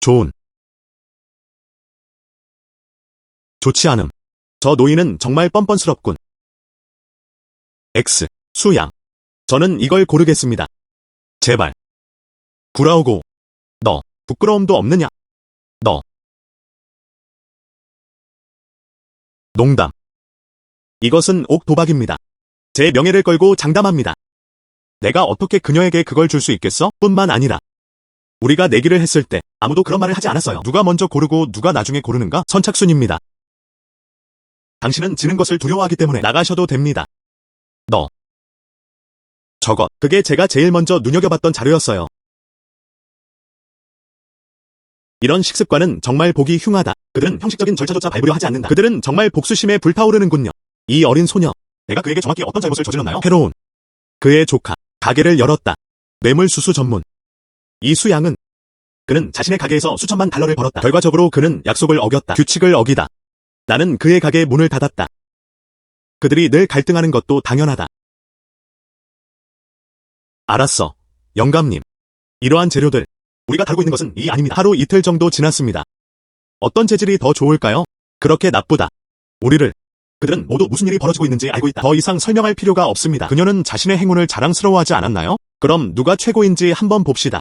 좋은, 좋지 않음. 저 노인은 정말 뻔뻔스럽군. X, 수양. 저는 이걸 고르겠습니다. 제발. 구라오고. 너, 부끄러움도 없느냐? 너. 농담. 이것은 옥도박입니다. 제 명예를 걸고 장담합니다. 내가 어떻게 그녀에게 그걸 줄 수 있겠어? 뿐만 아니라 우리가 내기를 했을 때 아무도 그런 말을 하지 않았어요. 누가 먼저 고르고 누가 나중에 고르는가? 선착순입니다. 당신은 지는 것을 두려워하기 때문에 나가셔도 됩니다. 너. 저것. 그게 제가 제일 먼저 눈여겨봤던 자료였어요. 이런 식습관은 정말 보기 흉하다. 그들은 형식적인 절차조차 밟으려 하지 않는다. 그들은 정말 복수심에 불타오르는군요. 이 어린 소녀. 내가 그에게 정확히 어떤 잘못을 저질렀나요? 해로운. 그의 조카. 가게를 열었다. 뇌물수수 전문. 이수양은 그는 자신의 가게에서 수천만 달러를 벌었다. 결과적으로 그는 약속을 어겼다. 규칙을 어기다. 나는 그의 가게의 문을 닫았다. 그들이 늘 갈등하는 것도 당연하다. 알았어. 영감님. 이러한 재료들. 우리가 다루고 있는 것은 이 아닙니다. 하루 이틀 정도 지났습니다. 어떤 재질이 더 좋을까요? 그렇게 나쁘다. 우리를. 그들은 모두 무슨 일이 벌어지고 있는지 알고 있다. 더 이상 설명할 필요가 없습니다. 그녀는 자신의 행운을 자랑스러워하지 않았나요? 그럼 누가 최고인지 한번 봅시다.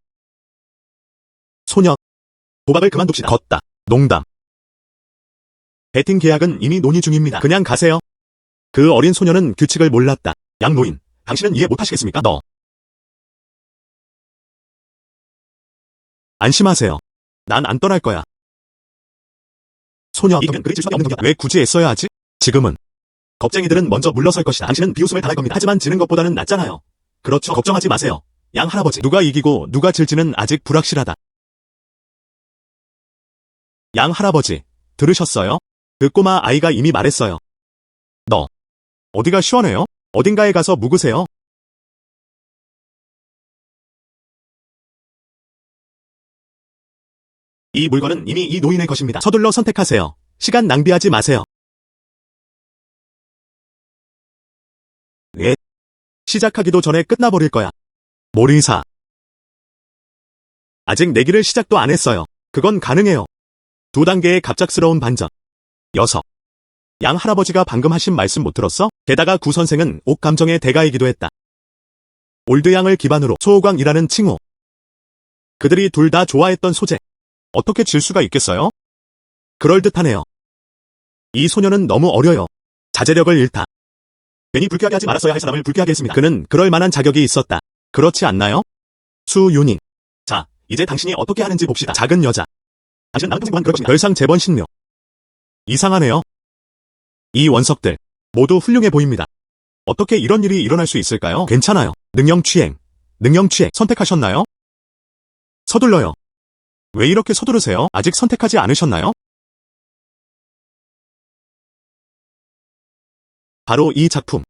소녀. 도박을 그만둡시다. 걷다. 농담. 베팅 계약은 이미 논의 중입니다. 그냥 가세요. 그 어린 소녀는 규칙을 몰랐다. 양노인, 당신은 이해 못하시겠습니까? 너. 안심하세요. 난 안 떠날 거야. 소녀, 이거면 그리 질 수밖에 없는 경기다. 왜 굳이 애써야 하지? 지금은. 겁쟁이들은 먼저 물러설 것이다. 당신은 비웃음을 당할 겁니다. 하지만 지는 것보다는 낫잖아요. 그렇죠. 걱정하지 마세요. 양 할아버지. 누가 이기고 누가 질지는 아직 불확실하다. 양 할아버지, 들으셨어요? 그 꼬마 아이가 이미 말했어요. 너. 어디가 시원해요? 어딘가에 가서 묵으세요. 이 물건은 이미 이 노인의 것입니다. 서둘러 선택하세요. 시간 낭비하지 마세요. 예. 시작하기도 전에 끝나버릴 거야. 모리사. 아직 내기를 시작도 안 했어요. 그건 가능해요. 2단계의 갑작스러운 반전. 6. 양 할아버지가 방금 하신 말씀 못 들었어? 게다가 구 선생은 옥감정의 대가이기도 했다. 올드양을 기반으로 소호광이라는 칭호. 그들이 둘 다 좋아했던 소재. 어떻게 질 수가 있겠어요? 그럴듯하네요. 이 소녀는 너무 어려요. 자제력을 잃다. 괜히 불쾌하게 하지 말았어야 할 사람을 불쾌하게 했습니다. 그는 그럴 만한 자격이 있었다. 그렇지 않나요? 수윤이. 자, 이제 당신이 어떻게 하는지 봅시다. 작은 여자. 당신은 남은 평생 그럴 것입니다. 별상 재번 신묘. 이상하네요. 이 원석들 모두 훌륭해 보입니다. 어떻게 이런 일이 일어날 수 있을까요? 괜찮아요. 능형추행. 능형추행 선택하셨나요? 서둘러요. 왜 이렇게 서두르세요? 아직 선택하지 않으셨나요? 바로 이 작품.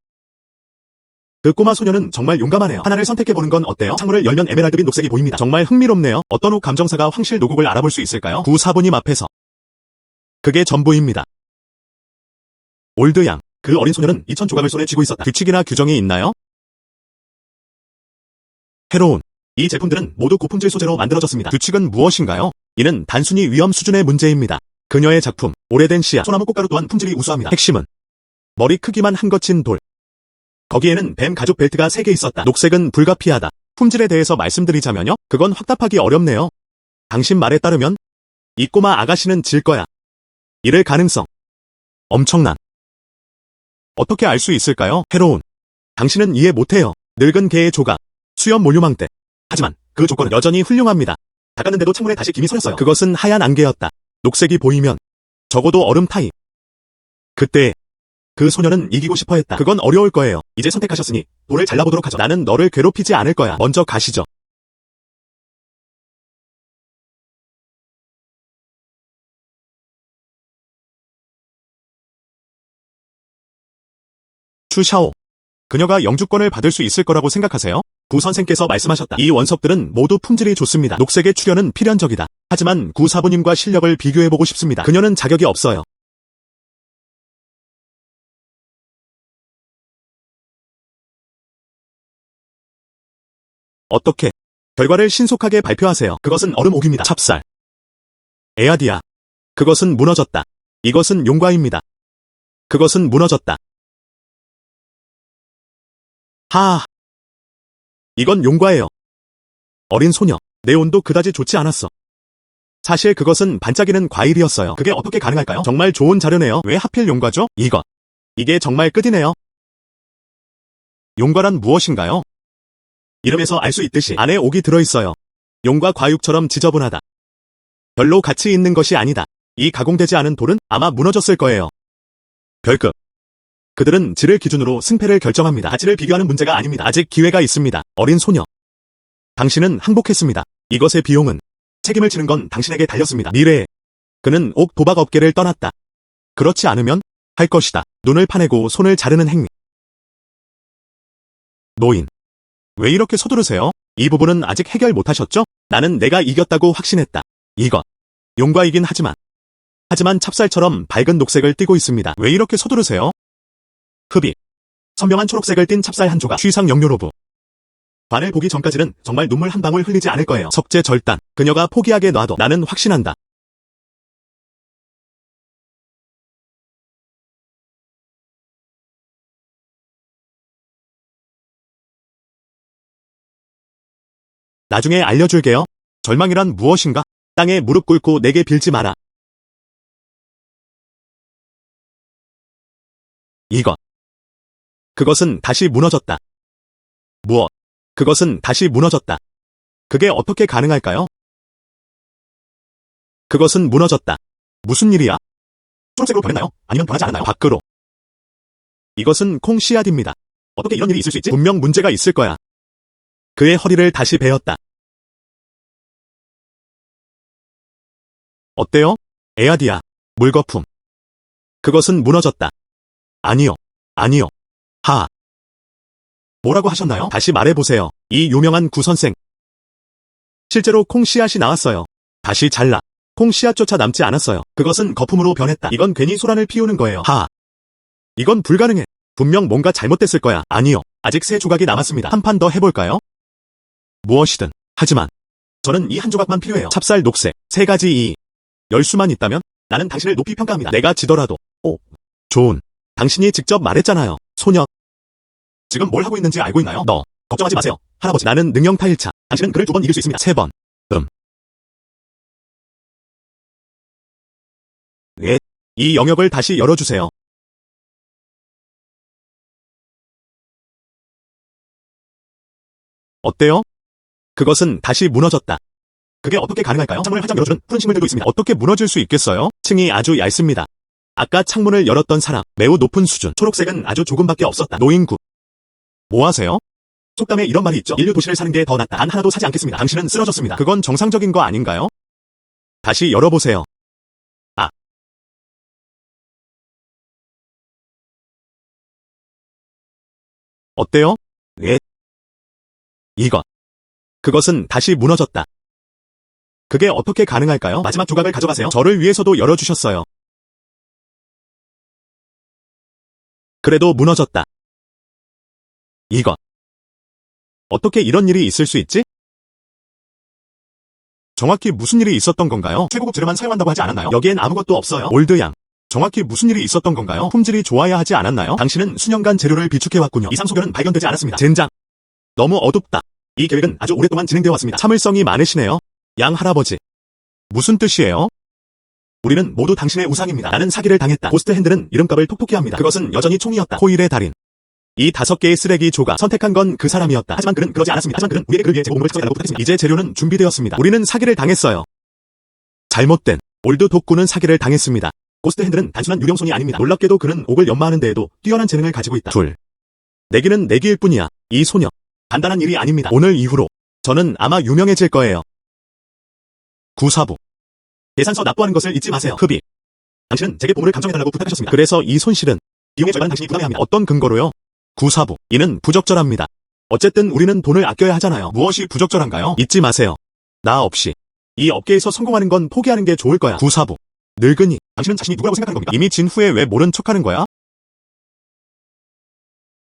그 꼬마 소녀는 정말 용감하네요. 하나를 선택해보는 건 어때요? 창문을 열면 에메랄드빛 녹색이 보입니다. 정말 흥미롭네요. 어떤 옥 감정사가 황실 노곡을 알아볼 수 있을까요? 구사부님 앞에서. 그게 전부입니다. 올드양. 그 어린 소녀는 2000 조각을 손에 쥐고 있었다. 규칙이나 규정이 있나요? 해로운. 이 제품들은 모두 고품질 소재로 만들어졌습니다. 규칙은 무엇인가요? 이는 단순히 위험 수준의 문제입니다. 그녀의 작품, 오래된 씨앗, 소나무 꽃가루 또한 품질이 우수합니다. 핵심은 머리 크기만 한 거친 돌. 거기에는 뱀 가죽 벨트가 3개 있었다. 녹색은 불가피하다. 품질에 대해서 말씀드리자면요. 그건 확답하기 어렵네요. 당신 말에 따르면 이 꼬마 아가씨는 질 거야. 이럴 가능성. 엄청난. 어떻게 알 수 있을까요? 해로운. 당신은 이해 못해요. 늙은 개의 조각. 수염 몰유망대. 하지만 그 조건은 여전히 훌륭합니다. 닦았는데도 창문에 다시 김이 서렸어요. 그것은 하얀 안개였다. 녹색이 보이면 적어도 얼음 타입. 그때 그 소녀는 이기고 싶어 했다. 그건 어려울 거예요. 이제 선택하셨으니 돌을 잘라보도록 하죠. 나는 너를 괴롭히지 않을 거야. 먼저 가시죠. 추샤오. 그녀가 영주권을 받을 수 있을 거라고 생각하세요? 구 선생께서 말씀하셨다. 이 원석들은 모두 품질이 좋습니다. 녹색의 출연은 필연적이다. 하지만 구 사부님과 실력을 비교해보고 싶습니다. 그녀는 자격이 없어요. 어떻게? 결과를 신속하게 발표하세요. 그것은 얼음옥입니다. 찹쌀. 에아디아. 그것은 무너졌다. 이것은 용과입니다. 그것은 무너졌다. 하하. 이건 용과예요. 어린 소녀. 내 온도 그다지 좋지 않았어. 사실 그것은 반짝이는 과일이었어요. 그게 어떻게 가능할까요? 정말 좋은 자료네요. 왜 하필 용과죠? 이게 정말 끝이네요. 용과란 무엇인가요? 이름에서 알 수 있듯이 안에 옥이 들어있어요. 용과 과육처럼 지저분하다. 별로 가치 있는 것이 아니다. 이 가공되지 않은 돌은 아마 무너졌을 거예요. 별급. 그들은 질을 기준으로 승패를 결정합니다. 가치를 비교하는 문제가 아닙니다. 아직 기회가 있습니다. 어린 소녀. 당신은 항복했습니다. 이것의 비용은 책임을 지는 건 당신에게 달렸습니다. 미래에 그는 옥 도박 업계를 떠났다. 그렇지 않으면 할 것이다. 눈을 파내고 손을 자르는 행위. 노인. 왜 이렇게 서두르세요? 이 부분은 아직 해결 못하셨죠? 나는 내가 이겼다고 확신했다. 용과이긴 하지만 찹쌀처럼 밝은 녹색을 띠고 있습니다. 왜 이렇게 서두르세요? 흡입. 선명한 초록색을 띤 찹쌀 한 조각. 쉬상 영유로브. 관을 보기 전까지는 정말 눈물 한 방울 흘리지 않을 거예요. 석재절단. 그녀가 포기하게 놔도 나는 확신한다. 나중에 알려줄게요. 절망이란 무엇인가? 땅에 무릎 꿇고 내게 빌지 마라. 그것은 다시 무너졌다. 무엇? 그것은 다시 무너졌다. 그게 어떻게 가능할까요? 그것은 무너졌다. 무슨 일이야? 초록색으로 변했나요? 아니면 변하지 않았나요? 밖으로. 이것은 콩 씨앗입니다. 어떻게 이런 일이 있을 수 있지? 분명 문제가 있을 거야. 그의 허리를 다시 베었다. 어때요? 에아디아. 물거품. 그것은 무너졌다. 아니요. 하. 뭐라고 하셨나요? 다시 말해보세요. 이 유명한 구선생. 실제로 콩 씨앗이 나왔어요. 다시 잘라. 콩 씨앗조차 남지 않았어요. 그것은 거품으로 변했다. 이건 괜히 소란을 피우는 거예요. 하. 이건 불가능해. 분명 뭔가 잘못됐을 거야. 아니요. 아직 3조각이 남았습니다. 한 판 더 해볼까요? 무엇이든. 하지만 저는 이 한 조각만 필요해요. 찹쌀 녹색. 3가지 10수만 있다면 나는 당신을 높이 평가합니다. 내가 지더라도. 좋은. 당신이 직접 말했잖아요. 소녀. 지금 뭘 하고 있는지 알고 있나요? 너. 걱정하지 마세요. 할아버지. 나는 능형타 1차. 당신은 그를 2번 이길 수 있습니다. 3번. 네. 이 영역을 다시 열어주세요. 어때요? 그것은 다시 무너졌다. 그게 어떻게 가능할까요? 창문을 활짝 열어주는 푸른 식물들도 있습니다. 어떻게 무너질 수 있겠어요? 층이 아주 얇습니다. 아까 창문을 열었던 사람, 매우 높은 수준. 초록색은 아주 조금밖에 없었다. 노인구. 뭐 하세요? 속담에 이런 말이 있죠. 인류 도시를 사는 게 더 낫다. 단 하나도 사지 않겠습니다. 당신은 쓰러졌습니다. 그건 정상적인 거 아닌가요? 다시 열어보세요. 어때요? 네. 그것은 다시 무너졌다. 그게 어떻게 가능할까요? 마지막 조각을 가져가세요. 저를 위해서도 열어주셨어요. 그래도 무너졌다. 어떻게 이런 일이 있을 수 있지? 정확히 무슨 일이 있었던 건가요? 최고급 재료만 사용한다고 하지 않았나요? 여기엔 아무것도 없어요. 올드양. 정확히 무슨 일이 있었던 건가요? 품질이 좋아야 하지 않았나요? 당신은 수년간 재료를 비축해왔군요. 이상 소견은 발견되지 않았습니다. 젠장. 너무 어둡다. 이 계획은 아주 오랫동안 진행되어 왔습니다. 참을성이 많으시네요. 양 할아버지. 무슨 뜻이에요? 우리는 모두 당신의 우상입니다. 나는 사기를 당했다. 고스트 핸들은 이름값을 톡톡히 합니다. 그것은 여전히 총이었다. 코일의 달인. 이 5개의 쓰레기 조각. 선택한 건 그 사람이었다. 하지만 그는 그러지 않았습니다. 하지만 그는 우리에게 그를 위해 제공물을 측정해달라고 부탁했습니다. 이제 재료는 준비되었습니다. 우리는 사기를 당했어요. 잘못된. 올드 독구는 사기를 당했습니다. 고스트 핸들은 단순한 유령손이 아닙니다. 놀랍게도 그는 옥을 연마하는 데에도 뛰어난 재능을 가지고 있다. 내기는 내기일 뿐이야. 이 소녀. 간단한 일이 아닙니다. 오늘 이후로 저는 아마 유명해질 거예요. 구사부. 계산서 납부하는 것을 잊지 마세요. 흡입. 당신은 제게 보물을 감정해달라고 부탁하셨습니다. 그래서 이 손실은 비용의 절반은 당신이 부담해야 합니다. 어떤 근거로요? 구사부. 이는 부적절합니다. 어쨌든 우리는 돈을 아껴야 하잖아요. 무엇이 부적절한가요? 잊지 마세요. 나 없이 이 업계에서 성공하는 건 포기하는 게 좋을 거야. 구사부. 늙은이. 당신은 자신이 누구라고 생각하는 겁니까? 이미 진 후에 왜 모른 척하는 거야?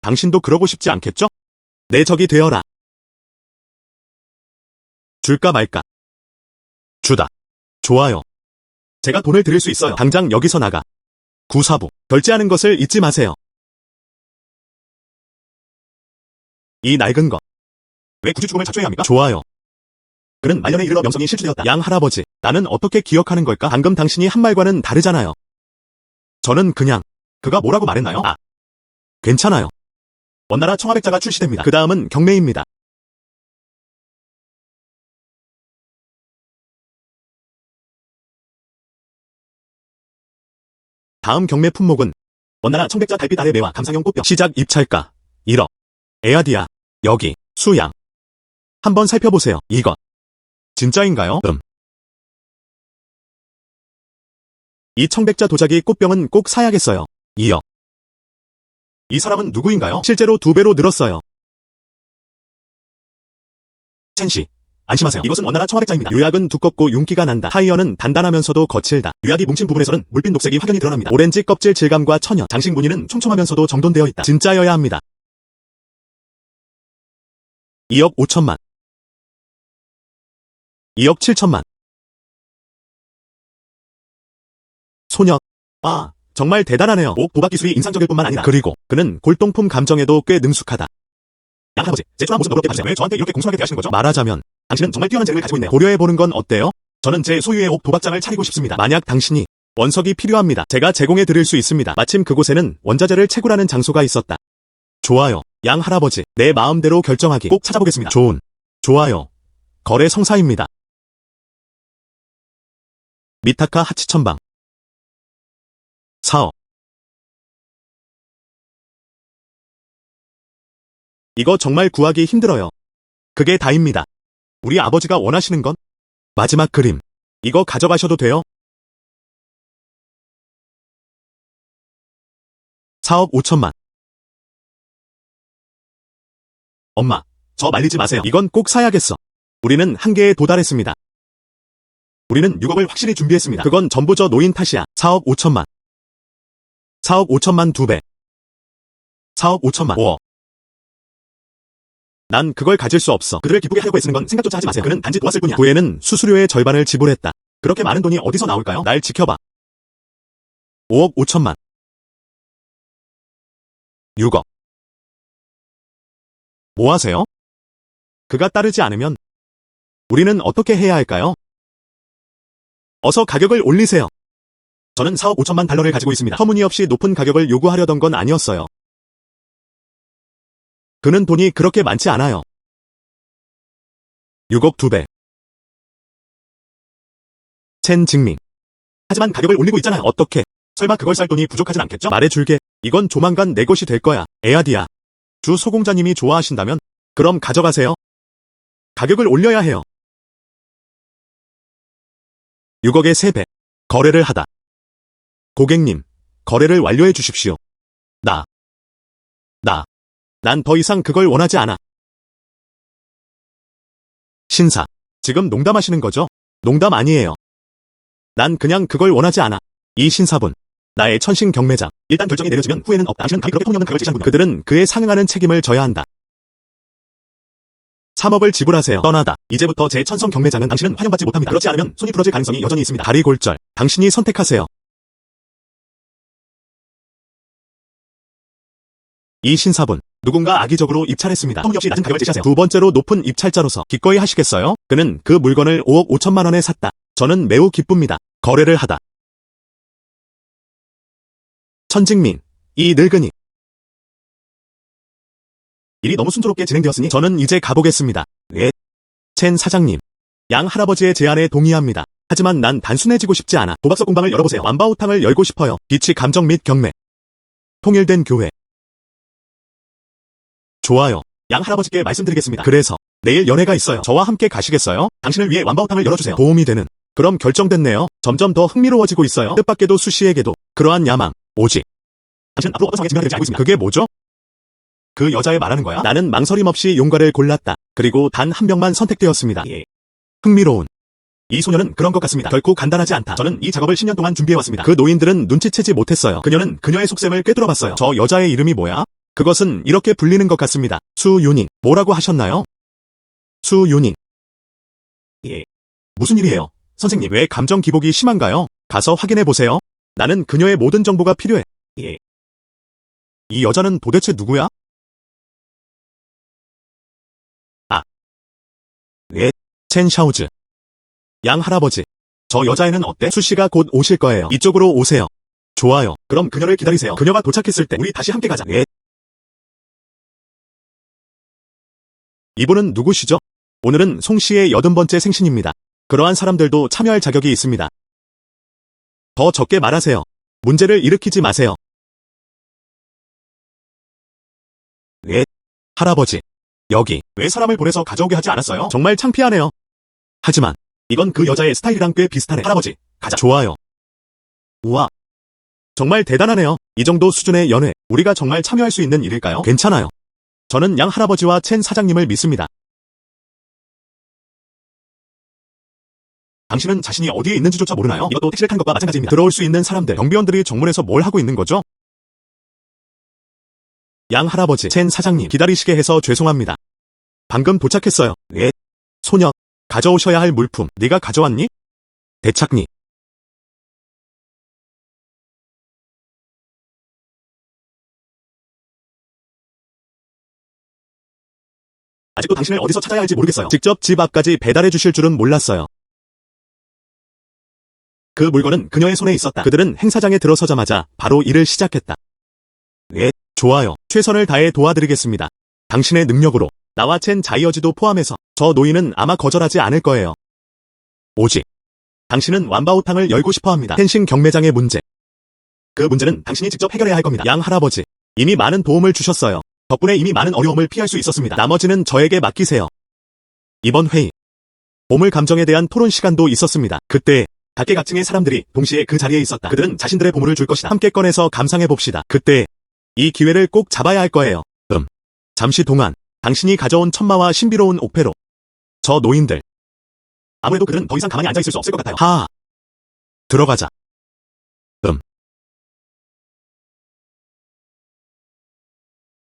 당신도 그러고 싶지 않겠죠? 내 적이 되어라. 줄까 말까? 주다. 좋아요. 제가 돈을 드릴 수 있어요. 당장 여기서 나가. 구사부. 결제하는 것을 잊지 마세요. 이 낡은 것. 왜 굳이 죽음을 자초해야 합니까? 좋아요. 그는 말년에 이르러 명성이 실추되었다. 양 할아버지, 나는 어떻게 기억하는 걸까? 방금 당신이 한 말과는 다르잖아요. 저는 그냥, 그가 뭐라고 말했나요? 아, 괜찮아요. 원나라 청화백자가 출시됩니다. 그 다음은 경매입니다. 다음 경매 품목은 원나라 청백자 달빛 아래 매화 감상용 꽃병. 시작 입찰가 1억. 에아디아, 여기, 수양. 한번 살펴보세요. 이것. 진짜인가요? 이 청백자 도자기 꽃병은 꼭 사야겠어요. 2억. 이 사람은 누구인가요? 실제로 2배로 늘었어요. 첸씨, 안심하세요. 이것은 원나라 청화백자입니다. 유약은 두껍고 윤기가 난다. 타이어는 단단하면서도 거칠다. 유약이 뭉친 부분에서는 물빛 녹색이 확연히 드러납니다. 오렌지 껍질 질감과 천연, 장식 무늬는 촘촘하면서도 정돈되어 있다. 진짜여야 합니다. 2억 5천만. 2억 7천만. 소녀. 아, 정말 대단하네요. 옥 도박 기술이 인상적일 뿐만 아니라 그리고 그는 골동품 감정에도 꽤 능숙하다. 양 할아버지, 제 초라한 모습 너그럽게 봐주세요. 왜 저한테 이렇게 공손하게 대하시는 거죠? 말하자면 당신은 정말 뛰어난 재능을 가지고 있네요. 고려해보는 건 어때요? 저는 제 소유의 옥 도박장을 차리고 싶습니다. 만약 당신이 원석이 필요합니다. 제가 제공해 드릴 수 있습니다. 마침 그곳에는 원자재를 채굴하는 장소가 있었다. 좋아요. 양 할아버지, 내 마음대로 결정하기. 꼭 찾아보겠습니다. 좋아요. 거래 성사입니다. 미타카 하치천방. 4억. 이거 정말 구하기 힘들어요. 그게 다입니다. 우리 아버지가 원하시는 건? 마지막 그림. 이거 가져가셔도 돼요? 4억 5천만. 엄마, 저 말리지 마세요. 이건 꼭 사야겠어. 우리는 한계에 도달했습니다. 우리는 6억을 확실히 준비했습니다. 그건 전부 저 노인 탓이야. 4억 5천만. 4억 5천만 2배. 4억 5천만 5억. 난 그걸 가질 수 없어. 그들을 기쁘게 하려고 애쓰는 건 생각조차 하지 마세요. 그는 단지 도왔을 뿐이야. 구애는 수수료의 절반을 지불했다. 그렇게 많은 돈이 어디서 나올까요? 날 지켜봐. 5억 5천만. 6억. 뭐 하세요? 그가 따르지 않으면 우리는 어떻게 해야 할까요? 어서 가격을 올리세요. 저는 4억 5천만 달러를 가지고 있습니다. 터무니없이 높은 가격을 요구하려던 건 아니었어요. 그는 돈이 그렇게 많지 않아요. 6억 2배. 첸 증밍. 하지만 가격을 올리고 있잖아요. 어떻게? 설마 그걸 살 돈이 부족하진 않겠죠? 말해줄게. 이건 조만간 내 것이 될 거야. 에아디아. 주 소공자님이 좋아하신다면? 그럼 가져가세요. 가격을 올려야 해요. 6억의 3배. 거래를 하다. 고객님, 거래를 완료해 주십시오. 난 더 이상 그걸 원하지 않아. 신사. 지금 농담하시는 거죠? 농담 아니에요. 난 그냥 그걸 원하지 않아. 이 신사분. 나의 천신 경매장. 일단 결정이 내려지면 후회는 없다. 당신은 감히 그렇게 터무니없는 가격을 제시하는 분이야. 그들은 그에 상응하는 책임을 져야 한다. 3억을 지불하세요. 떠나다. 이제부터 제 천성 경매장은 당신은 환영받지 못합니다. 그렇지 않으면 손이 부러질 가능성이 여전히 있습니다. 다리 골절. 당신이 선택하세요. 이 신사분. 누군가 악의적으로 입찰했습니다. 터무니없이 낮은 가격을 제시하세요. 두 번째로 높은 입찰자로서 기꺼이 하시겠어요? 그는 그 물건을 5억 5천만 원에 샀다. 저는 매우 기쁩니다. 거래를 하다. 천직민. 이 늙은이. 일이 너무 순조롭게 진행되었으니 저는 이제 가보겠습니다. 예. 첸 사장님. 양 할아버지의 제안에 동의합니다. 하지만 난 단순해지고 싶지 않아. 도박석 공방을 열어보세요. 완바우탕을 열고 싶어요. 비치 감정 및 경매. 통일된 교회. 좋아요. 양 할아버지께 말씀드리겠습니다. 그래서 내일 연회가 있어요. 저와 함께 가시겠어요? 당신을 위해 완바우탕을 열어주세요. 도움이 되는. 그럼 결정됐네요. 점점 더 흥미로워지고 있어요. 뜻밖에도 수씨에게도 그러한 야망, 오직. 당신은 앞으로 어떤 상황에 직면해야 될지 알고 있습니다. 그게 뭐죠? 그 여자애 말하는 거야? 나는 망설임 없이 용가를 골랐다. 그리고 단 한 명만 선택되었습니다. 예. 흥미로운. 이 소녀는 그런 것 같습니다. 결코 간단하지 않다. 저는 이 작업을 10년 동안 준비해왔습니다. 그 노인들은 눈치채지 못했어요. 그녀는 그녀의 속셈을 꿰뚫어봤어요. 저 여자의 이름이 뭐야? 그것은 이렇게 불리는 것 같습니다. 수윤이. 뭐라고 하셨나요? 수윤이. 예. 무슨 일이에요? 선생님, 왜 감정 기복이 심한가요? 가서 확인해 보세요. 나는 그녀의 모든 정보가 필요해. 예. 이 여자는 도대체 누구야? 아. 네. 첸 샤오즈. 양 할아버지. 저 여자애는 어때? 수씨가 곧 오실 거예요. 이쪽으로 오세요. 좋아요. 그럼 그녀를 기다리세요. 그녀가 도착했을 때 우리 다시 함께 가자. 네. 이분은 누구시죠? 오늘은 송 씨의 80번째 생신입니다. 그러한 사람들도 참여할 자격이 있습니다. 더 적게 말하세요. 문제를 일으키지 마세요. 네. 할아버지. 여기 왜 사람을 보내서 가져오게 하지 않았어요? 정말 창피하네요. 하지만 이건 그 여자의 스타일이랑 꽤 비슷하네. 할아버지, 가자. 좋아요. 우와. 정말 대단하네요. 이 정도 수준의 연회, 우리가 정말 참여할 수 있는 일일까요? 괜찮아요. 저는 양 할아버지와 첸 사장님을 믿습니다. 당신은 자신이 어디에 있는지조차 모르나요? 이것도 택시를 탄 것과 마찬가지입니다. 들어올 수 있는 사람들, 경비원들이 정문에서 뭘 하고 있는 거죠? 양 할아버지, 첸 사장님, 기다리시게 해서 죄송합니다. 방금 도착했어요. 네. 소녀, 가져오셔야 할 물품, 네가 가져왔니? 대착니. 아직도 당신을 어디서 찾아야 할지 모르겠어요. 직접 집 앞까지 배달해 주실 줄은 몰랐어요. 그 물건은 그녀의 손에 있었다. 그들은 행사장에 들어서자마자 바로 일을 시작했다. 네, 좋아요. 최선을 다해 도와드리겠습니다. 당신의 능력으로 나와 첸 자이어지도 포함해서 저 노인은 아마 거절하지 않을 거예요. 오직 당신은 완바오탕을 열고 싶어합니다. 펜싱 경매장의 문제. 그 문제는 당신이 직접 해결해야 할 겁니다. 양 할아버지, 이미 많은 도움을 주셨어요. 덕분에 이미 많은 어려움을 피할 수 있었습니다. 나머지는 저에게 맡기세요. 이번 회의, 보물 감정에 대한 토론 시간도 있었습니다. 그때 각계각층의 사람들이 동시에 그 자리에 있었다. 그들은 자신들의 보물을 줄 것이다. 함께 꺼내서 감상해봅시다. 그때 이 기회를 꼭 잡아야 할 거예요. 잠시 동안 당신이 가져온 천마와 신비로운 옥패로 저 노인들, 아무래도 그들은 더 이상 가만히 앉아있을 수 없을 것 같아요. 하하. 들어가자.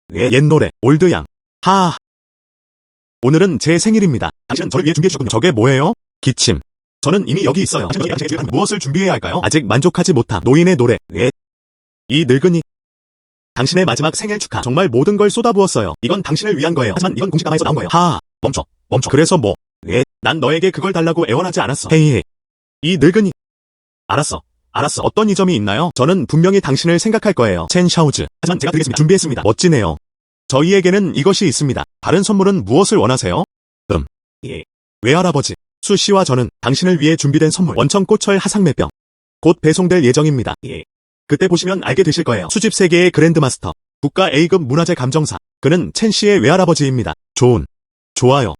네, 옛 노래, 올드양. 하하. 오늘은 제 생일입니다. 당신은 저를 위해 준비해 주셨군요. 저게 뭐예요? 기침. 저는 이미 여기 있어요. 무엇을 준비해야 할까요? 아직 만족하지 못함. 노인의 노래. 네. 이 늙은이. 당신의 마지막 생일 축하. 정말 모든 걸 쏟아부었어요. 이건 당신을 위한 거예요. 하지만 이건 공식 담화에서 나온 거예요. 하하. 멈춰. 그래서 뭐? 네. 난 너에게 그걸 달라고 애원하지 않았어. 헤이헤이. 이 늙은이. 알았어. 어떤 이점이 있나요? 저는 분명히 당신을 생각할 거예요. 첸 샤오즈. 하지만 제가 드리겠습니다. 준비했습니다. 멋지네요. 저희에게는 이것이 있습니다. 다른 선물은 무엇을 원하세요? 예. 외할아버지, 수 씨와 저는 당신을 위해 준비된 선물, 원청 꽃철 하상매병. 곧 배송될 예정입니다. 예. 그때 보시면 알게 되실 거예요. 수집 세계의 그랜드마스터, 국가 A급 문화재 감정사. 그는 첸 씨의 외할아버지입니다. 좋아요.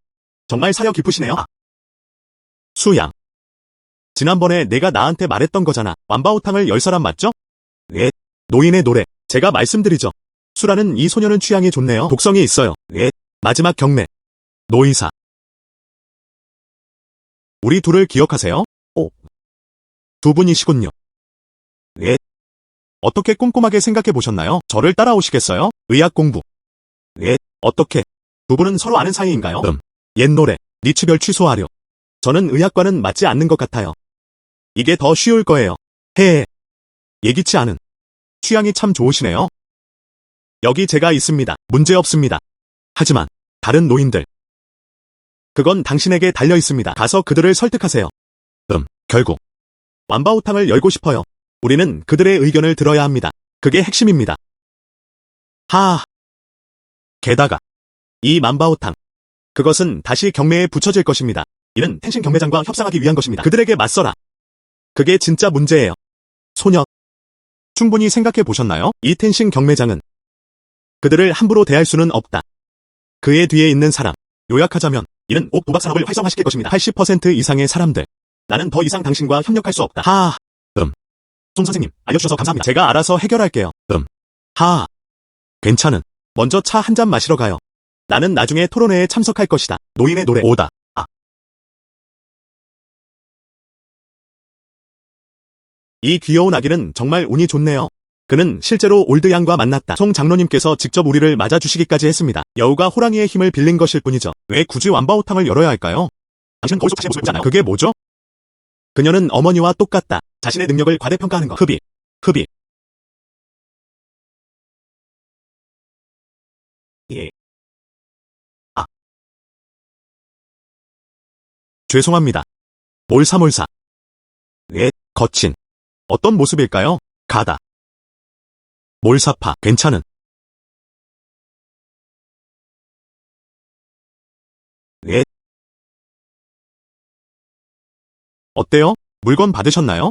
정말 사려 깊으시네요. 수양. 지난번에 내가 나한테 말했던 거잖아. 완바오탕을 열 사람 맞죠? 네. 노인의 노래. 제가 말씀드리죠. 수라는 이 소녀는 취향이 좋네요. 독성이 있어요. 네. 마지막 경매. 노이사. 우리 둘을 기억하세요? 두 분이시군요. 네. 어떻게 꼼꼼하게 생각해 보셨나요? 저를 따라오시겠어요? 의학 공부. 네. 어떻게? 두 분은 서로 아는 사이인가요? 옛 노래. 니츠별 취소하려. 저는 의학과는 맞지 않는 것 같아요. 이게 더 쉬울 거예요. 예기치 않은. 취향이 참 좋으시네요. 여기 제가 있습니다. 문제 없습니다. 하지만 다른 노인들. 그건 당신에게 달려 있습니다. 가서 그들을 설득하세요. 결국 완바오탕을 열고 싶어요. 우리는 그들의 의견을 들어야 합니다. 그게 핵심입니다. 하하. 게다가 이 만바오탕. 그것은 다시 경매에 붙여질 것입니다. 이는 텐신 경매장과 협상하기 위한 것입니다. 그들에게 맞서라. 그게 진짜 문제예요. 소녀. 충분히 생각해 보셨나요? 이 텐신 경매장은 그들을 함부로 대할 수는 없다. 그의 뒤에 있는 사람. 요약하자면 이는 옥 도박 산업을 활성화시킬 것입니다. 80% 이상의 사람들. 나는 더 이상 당신과 협력할 수 없다. 하하. 송 선생님, 알려주셔서 감사합니다. 제가 알아서 해결할게요. 하하. 괜찮은. 먼저 차 한 잔 마시러 가요. 나는 나중에 토론회에 참석할 것이다. 노인의 노래. 오다. 이 귀여운 아기는 정말 운이 좋네요. 그는 실제로 올드양과 만났다. 송 장로님께서 직접 우리를 맞아주시기까지 했습니다. 여우가 호랑이의 힘을 빌린 것일 뿐이죠. 왜 굳이 완바오탕을 열어야 할까요? 당신은 거울 속 자신의 모습을 보지 않아요? 그게 뭐죠? 그녀는 어머니와 똑같다. 자신의 능력을 과대평가하는 것. 흡입. 예. 아. 죄송합니다. 몰사몰사. 예, 거친. 어떤 모습일까요? 가다. 몰사파. 괜찮은. 예. 어때요? 물건 받으셨나요?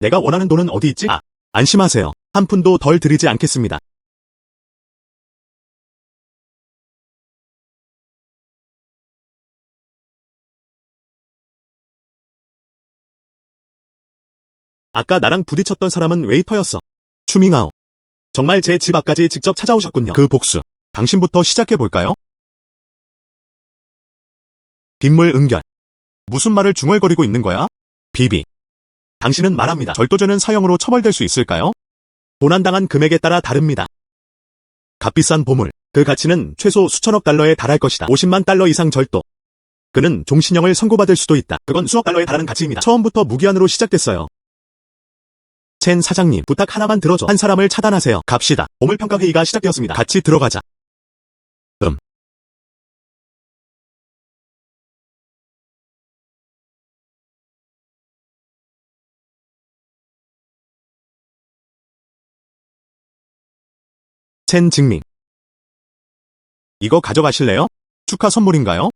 내가 원하는 돈은 어디 있지? 안심하세요. 한 푼도 덜 드리지 않겠습니다. 아까 나랑 부딪혔던 사람은 웨이터였어. 추밍아오. 정말 제 집 앞까지 직접 찾아오셨군요. 그 복수. 당신부터 시작해볼까요? 빗물 응결. 무슨 말을 중얼거리고 있는 거야? 비비. 당신은 말합니다. 절도죄는 사형으로 처벌될 수 있을까요? 도난당한 금액에 따라 다릅니다. 값비싼 보물. 그 가치는 최소 수천억 달러에 달할 것이다. 50만 달러 이상 절도. 그는 종신형을 선고받을 수도 있다. 그건 수억 달러에 달하는 가치입니다. 처음부터 무기한으로 시작됐어요. 첸 사장님, 부탁 하나만 들어줘. 한 사람을 차단하세요. 갑시다. 보물평가 회의가 시작되었습니다. 같이 들어가자. 첸 증민. 이거 가져가실래요? 축하 선물인가요?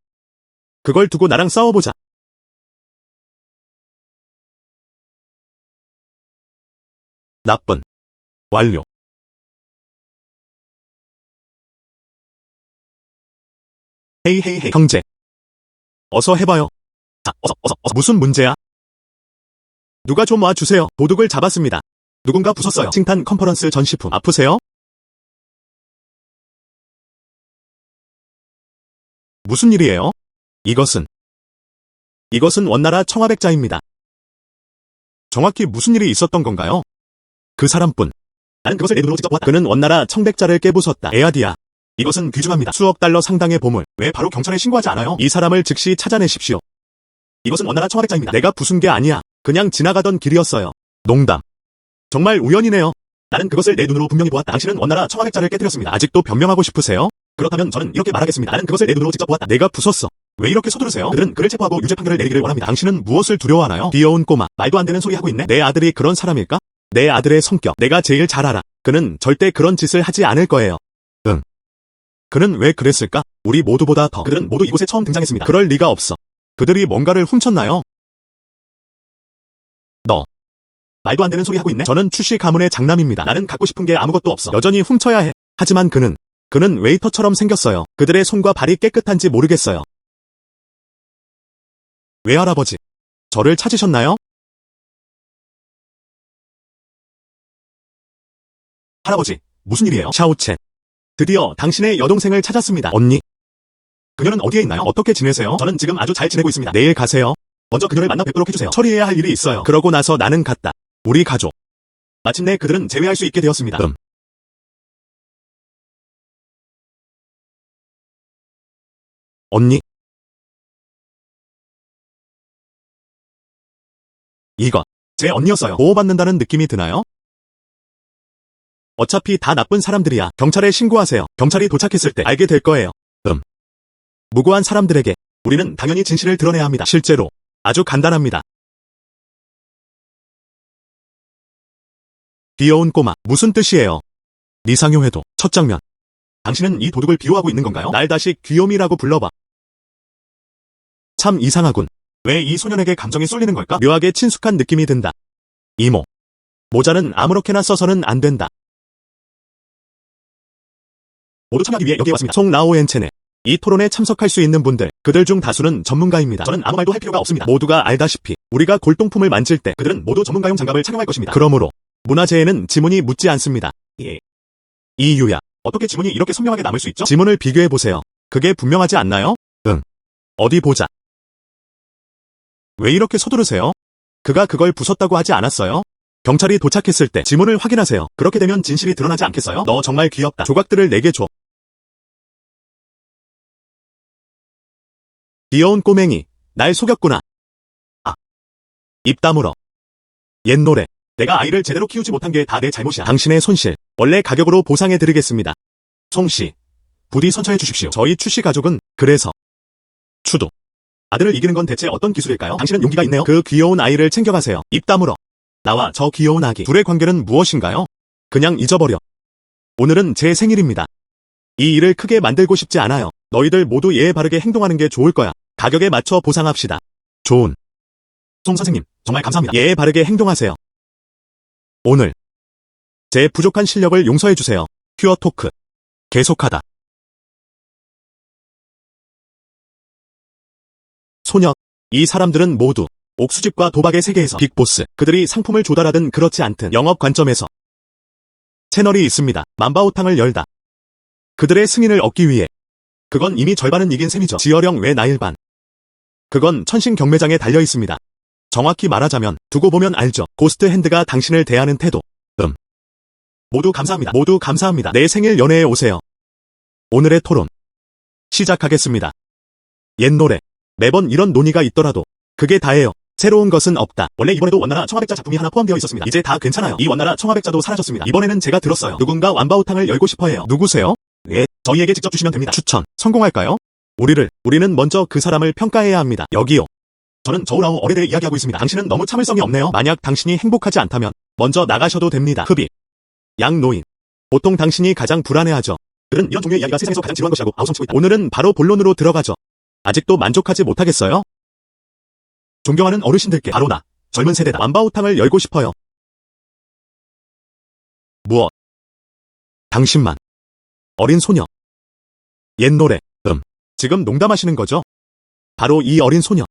그걸 두고 나랑 싸워보자. 나쁜. 완료. 헤이, 형제. 어서 해봐요. 자, 어서. 무슨 문제야? 누가 좀 와주세요. 도둑을 잡았습니다. 누군가 부쉈어요. 칭탄 컨퍼런스 전시품. 아프세요? 무슨 일이에요? 이것은 원나라 청화백자입니다. 정확히 무슨 일이 있었던 건가요? 그 사람뿐. 나는 그것을 내 눈으로 직접 보았다. 그는 원나라 청백자를 깨부쉈다. 에아디아. 이것은 귀중합니다. 수억 달러 상당의 보물. 왜 바로 경찰에 신고하지 않아요? 이 사람을 즉시 찾아내십시오. 이것은 원나라 청화백자입니다. 내가 부순 게 아니야. 그냥 지나가던 길이었어요. 농담. 정말 우연이네요. 나는 그것을 내 눈으로 분명히 보았다. 당신은 원나라 청화백자를 깨뜨렸습니다. 아직도 변명하고 싶으세요? 그렇다면 저는 이렇게 말하겠습니다. 나는 그것을 내 눈으로 직접 보았다. 내가 부쉈어. 왜 이렇게 서두르세요? 그들은 그를 체포하고 유죄 판결을 내리기를 원합니다. 당신은 무엇을 두려워하나요? 귀여운 꼬마. 말도 안 되는 소리 하고 있네. 내 아들이 그런 사람일까? 내 아들의 성격. 내가 제일 잘 알아. 그는 절대 그런 짓을 하지 않을 거예요. 응. 그는 왜 그랬을까? 우리 모두보다 더. 그들은 모두 이곳에 처음 등장했습니다. 그럴 리가 없어. 그들이 뭔가를 훔쳤나요? 너. 말도 안 되는 소리 하고 있네. 저는 출시 가문의 장남입니다. 나는 갖고 싶은 게 아무것도 없어. 여전히 훔쳐야 해. 하지만 그는 웨이터처럼 생겼어요. 그들의 손과 발이 깨끗한지 모르겠어요. 외할아버지. 저를 찾으셨나요? 할아버지, 무슨 일이에요? 샤오첸. 드디어 당신의 여동생을 찾았습니다. 언니. 그녀는 어디에 있나요? 어떻게 지내세요? 저는 지금 아주 잘 지내고 있습니다. 내일 가세요. 먼저 그녀를 만나 뵙도록 해주세요. 처리해야 할 일이 있어요. 그러고 나서 나는 갔다. 우리 가족. 마침내 그들은 제외할 수 있게 되었습니다. 언니. 이거 제 언니였어요. 보호받는다는 느낌이 드나요? 어차피 다 나쁜 사람들이야. 경찰에 신고하세요. 경찰이 도착했을 때 알게 될 거예요. 무고한 사람들에게 우리는 당연히 진실을 드러내야 합니다. 실제로 아주 간단합니다. 귀여운 꼬마. 무슨 뜻이에요? 리상용 회도. 첫 장면. 당신은 이 도둑을 비호하고 있는 건가요? 날 다시 귀요미라고 불러봐. 참 이상하군. 왜 이 소년에게 감정이 쏠리는 걸까? 묘하게 친숙한 느낌이 든다. 이모. 모자는 아무렇게나 써서는 안 된다. 모두 참여하기 위해 여기에 왔습니다. 총 라오엔체네. 이 토론에 참석할 수 있는 분들, 그들 중 다수는 전문가입니다. 저는 아무 말도 할 필요가 없습니다. 모두가 알다시피 우리가 골동품을 만질 때 그들은 모두 전문가용 장갑을 착용할 것입니다. 그러므로 문화재에는 지문이 묻지 않습니다. 예. 이유야. 어떻게 지문이 이렇게 선명하게 남을 수 있죠? 지문을 비교해보세요. 그게 분명하지 않나요? 응. 어디 보자. 왜 이렇게 서두르세요? 그가 그걸 부쉈다고 하지 않았어요? 경찰이 도착했을 때 지문을 확인하세요. 그렇게 되면 진실이 드러나지 않겠어요? 너 정말 귀엽다. 조각들을 내게 줘. 귀여운 꼬맹이, 날 속였구나. 아, 입 다물어. 옛 노래. 내가 아이를 제대로 키우지 못한 게 다 내 잘못이야. 당신의 손실, 원래 가격으로 보상해드리겠습니다. 송씨, 부디 선처해 주십시오. 저희 추씨 가족은, 그래서. 추도. 아들을 이기는 건 대체 어떤 기술일까요? 당신은 용기가 있네요. 그 귀여운 아이를 챙겨가세요. 입 다물어. 나와 저 귀여운 아기. 둘의 관계는 무엇인가요? 그냥 잊어버려. 오늘은 제 생일입니다. 이 일을 크게 만들고 싶지 않아요. 너희들 모두 예의 바르게 행동하는 게 좋을 거야. 가격에 맞춰 보상합시다. 좋은. 송 선생님, 정말 감사합니다. 예의 바르게 행동하세요. 오늘 제 부족한 실력을 용서해주세요. 퓨어 토크. 계속하다. 소녀. 이 사람들은 모두 옥수집과 도박의 세계에서 빅보스. 그들이 상품을 조달하든 그렇지 않든 영업 관점에서 채널이 있습니다. 만바오탕을 열다. 그들의 승인을 얻기 위해. 그건 이미 절반은 이긴 셈이죠. 지어령 외 나일반. 그건 천신 경매장에 달려 있습니다. 정확히 말하자면 두고 보면 알죠. 고스트 핸드가 당신을 대하는 태도. 모두 감사합니다. 모두 감사합니다. 내 생일 연회에 오세요. 오늘의 토론. 시작하겠습니다. 옛 노래. 매번 이런 논의가 있더라도 그게 다예요. 새로운 것은 없다. 원래 이번에도 원나라 청아백자 작품이 하나 포함되어 있었습니다. 이제 다 괜찮아요. 이 원나라 청아백자도 사라졌습니다. 이번에는 제가 들었어요. 누군가 완바오탕을 열고 싶어해요. 누구세요? 예, 저희에게 직접 주시면 됩니다. 추천. 성공할까요? 우리는 먼저 그 사람을 평가해야 합니다. 여기요. 저는 저우라오 어뢰 대해 이야기하고 있습니다. 당신은 너무 참을성이 없네요. 만약 당신이 행복하지 않다면 먼저 나가셔도 됩니다. 흡입. 양노인. 보통 당신이 가장 불안해하죠. 그들은 이런 종류의 이야기가 세상에서 가장 지루한 것이라고 아우성치고 있다. 오늘은 바로 본론으로 들어가죠. 아직도 만족하지 못하겠어요? 존경하는 어르신들께 바로 나, 젊은 세대다. 완바오탕을 열고 싶어요. 무엇? 당신만. 어린 소녀. 옛 노래. 지금 농담하시는 거죠? 바로 이 어린 소녀.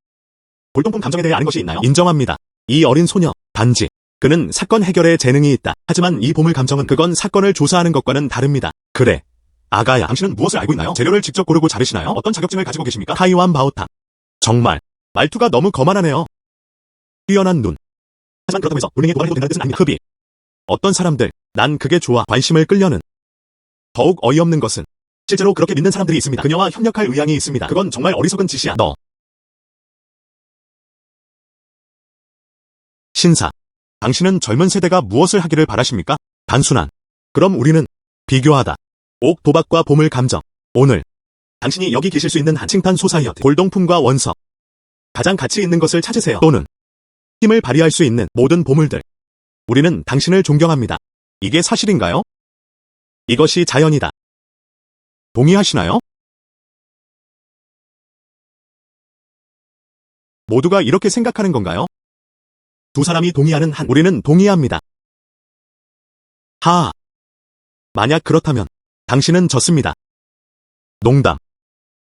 골동품 감정에 대해 아는 것이 있나요? 인정합니다. 이 어린 소녀, 단지 그는 사건 해결에 재능이 있다. 하지만 이 보물 감정은 그건 사건을 조사하는 것과는 다릅니다. 그래. 아가야, 당신은 무엇을 알고 있나요? 재료를 직접 고르고 자르시나요? 어떤 자격증을 가지고 계십니까? 타이완 바오탕. 정말 말투가 너무 거만하네요. 뛰어난 눈. 하지만 그렇다고 해서 불행에 도발해도 된다는 뜻은 아닙니다. 흡입. 어떤 사람들, 난 그게 좋아. 관심을 끌려는. 더욱 어이없는 것은 실제로 그렇게 믿는 사람들이 있습니다. 그녀와 협력할 의향이 있습니다. 그건 정말 어리석은 짓이야. 너. 신사. 당신은 젊은 세대가 무엇을 하기를 바라십니까? 단순한. 그럼 우리는 비교하다. 옥 도박과 보물 감정. 오늘 당신이 여기 계실 수 있는 한 칭탄 소사이어티. 골동품과 원석. 가장 가치 있는 것을 찾으세요. 또는 힘을 발휘할 수 있는 모든 보물들. 우리는 당신을 존경합니다. 이게 사실인가요? 이것이 자연이다. 동의하시나요? 모두가 이렇게 생각하는 건가요? 두 사람이 동의하는 한 우리는 동의합니다. 하하. 만약 그렇다면 당신은 졌습니다. 농담.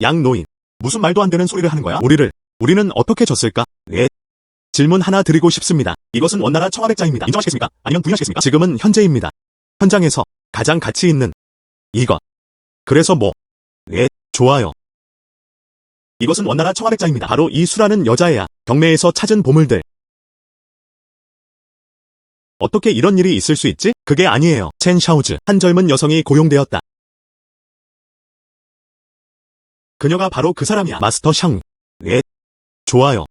양노인. 무슨 말도 안 되는 소리를 하는 거야? 우리는 어떻게 졌을까? 예. 질문 하나 드리고 싶습니다. 이것은 원나라 청아백자입니다. 인정하시겠습니까? 아니면 부인하시겠습니까? 지금은 현재입니다. 현장에서 가장 가치 있는 이것. 그래서 뭐? 예, 좋아요. 이것은 원나라 청아백자입니다. 바로 이 수라는 여자애야. 경매에서 찾은 보물들. 어떻게 이런 일이 있을 수 있지? 그게 아니에요. 첸 샤오즈. 한 젊은 여성이 고용되었다. 그녀가 바로 그 사람이야. 마스터 샹. 예. 좋아요.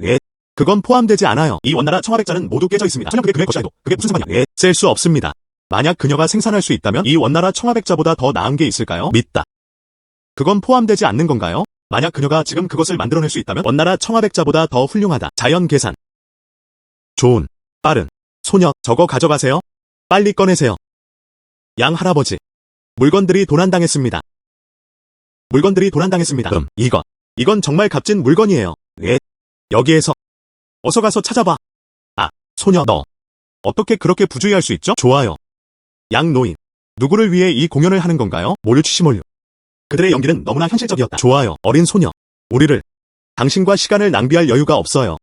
예. 그건 포함되지 않아요. 이 원나라 청아백자는 모두 깨져 있습니다. 설령 그게 그의 것이라도 그게 무슨 상관이야? 예. 셀 수 없습니다. 만약 그녀가 생산할 수 있다면 이 원나라 청아백자보다 더 나은 게 있을까요? 믿다. 그건 포함되지 않는 건가요? 만약 그녀가 지금 그것을 만들어낼 수 있다면 원나라 청아백자보다 더 훌륭하다. 자연 계산. 좋은. 빠른. 소녀, 저거 가져가세요. 빨리 꺼내세요. 양 할아버지. 물건들이 도난당했습니다. 물건들이 도난당했습니다. 이건 정말 값진 물건이에요. 예. 여기에서. 어서 가서 찾아봐. 아, 소녀 너. 어떻게 그렇게 부주의할 수 있죠? 좋아요. 양노인. 누구를 위해 이 공연을 하는 건가요? 몰류치시몰류. 그들의 연기는 너무나 현실적이었다. 좋아요. 어린 소녀. 당신과 시간을 낭비할 여유가 없어요.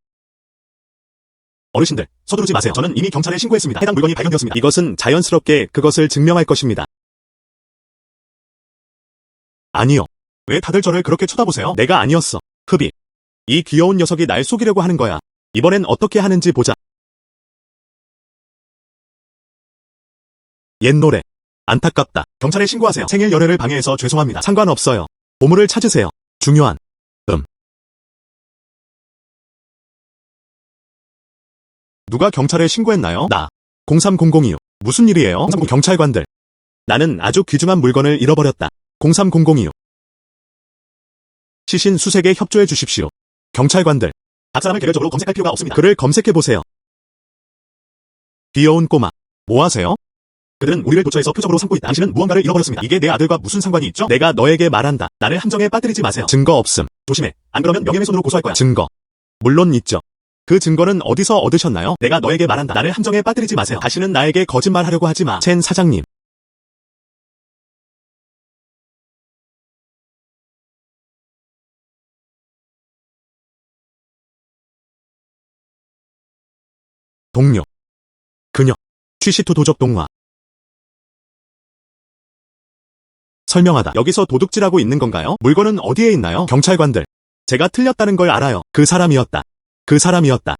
어르신들, 서두르지 마세요. 저는 이미 경찰에 신고했습니다. 해당 물건이 발견되었습니다. 이것은 자연스럽게 그것을 증명할 것입니다. 아니요. 왜 다들 저를 그렇게 쳐다보세요? 내가 아니었어. 흡입. 이 귀여운 녀석이 날 속이려고 하는 거야. 이번엔 어떻게 하는지 보자. 옛 노래. 안타깝다. 경찰에 신고하세요. 생일 연회를 방해해서 죄송합니다. 상관없어요. 보물을 찾으세요. 중요한. 누가 경찰에 신고했나요? 나. 030026. 무슨 일이에요? 경찰관들. 나는 아주 귀중한 물건을 잃어버렸다. 030026. 시신 수색에 협조해 주십시오. 경찰관들. 각 사람을 개별적으로 검색할 필요가 없습니다. 그를 검색해보세요. 귀여운 꼬마. 뭐 하세요? 그들은 우리를 도처에서 표적으로 삼고 있다. 당신은 무언가를 잃어버렸습니다. 이게 내 아들과 무슨 상관이 있죠? 내가 너에게 말한다. 나를 함정에 빠뜨리지 마세요. 증거 없음. 조심해. 안 그러면 명예훼손으로 고소할 거야. 증거. 물론 있죠. 그 증거는 어디서 얻으셨나요? 내가 너에게 말한다. 나를 함정에 빠뜨리지 마세요. 다시는 나에게 거짓말하려고 하지 마. 첸 사장님. 동료. 그녀. 취시투 도적 동화. 설명하다. 여기서 도둑질하고 있는 건가요? 물건은 어디에 있나요? 경찰관들. 제가 틀렸다는 걸 알아요. 그 사람이었다. 그 사람이었다.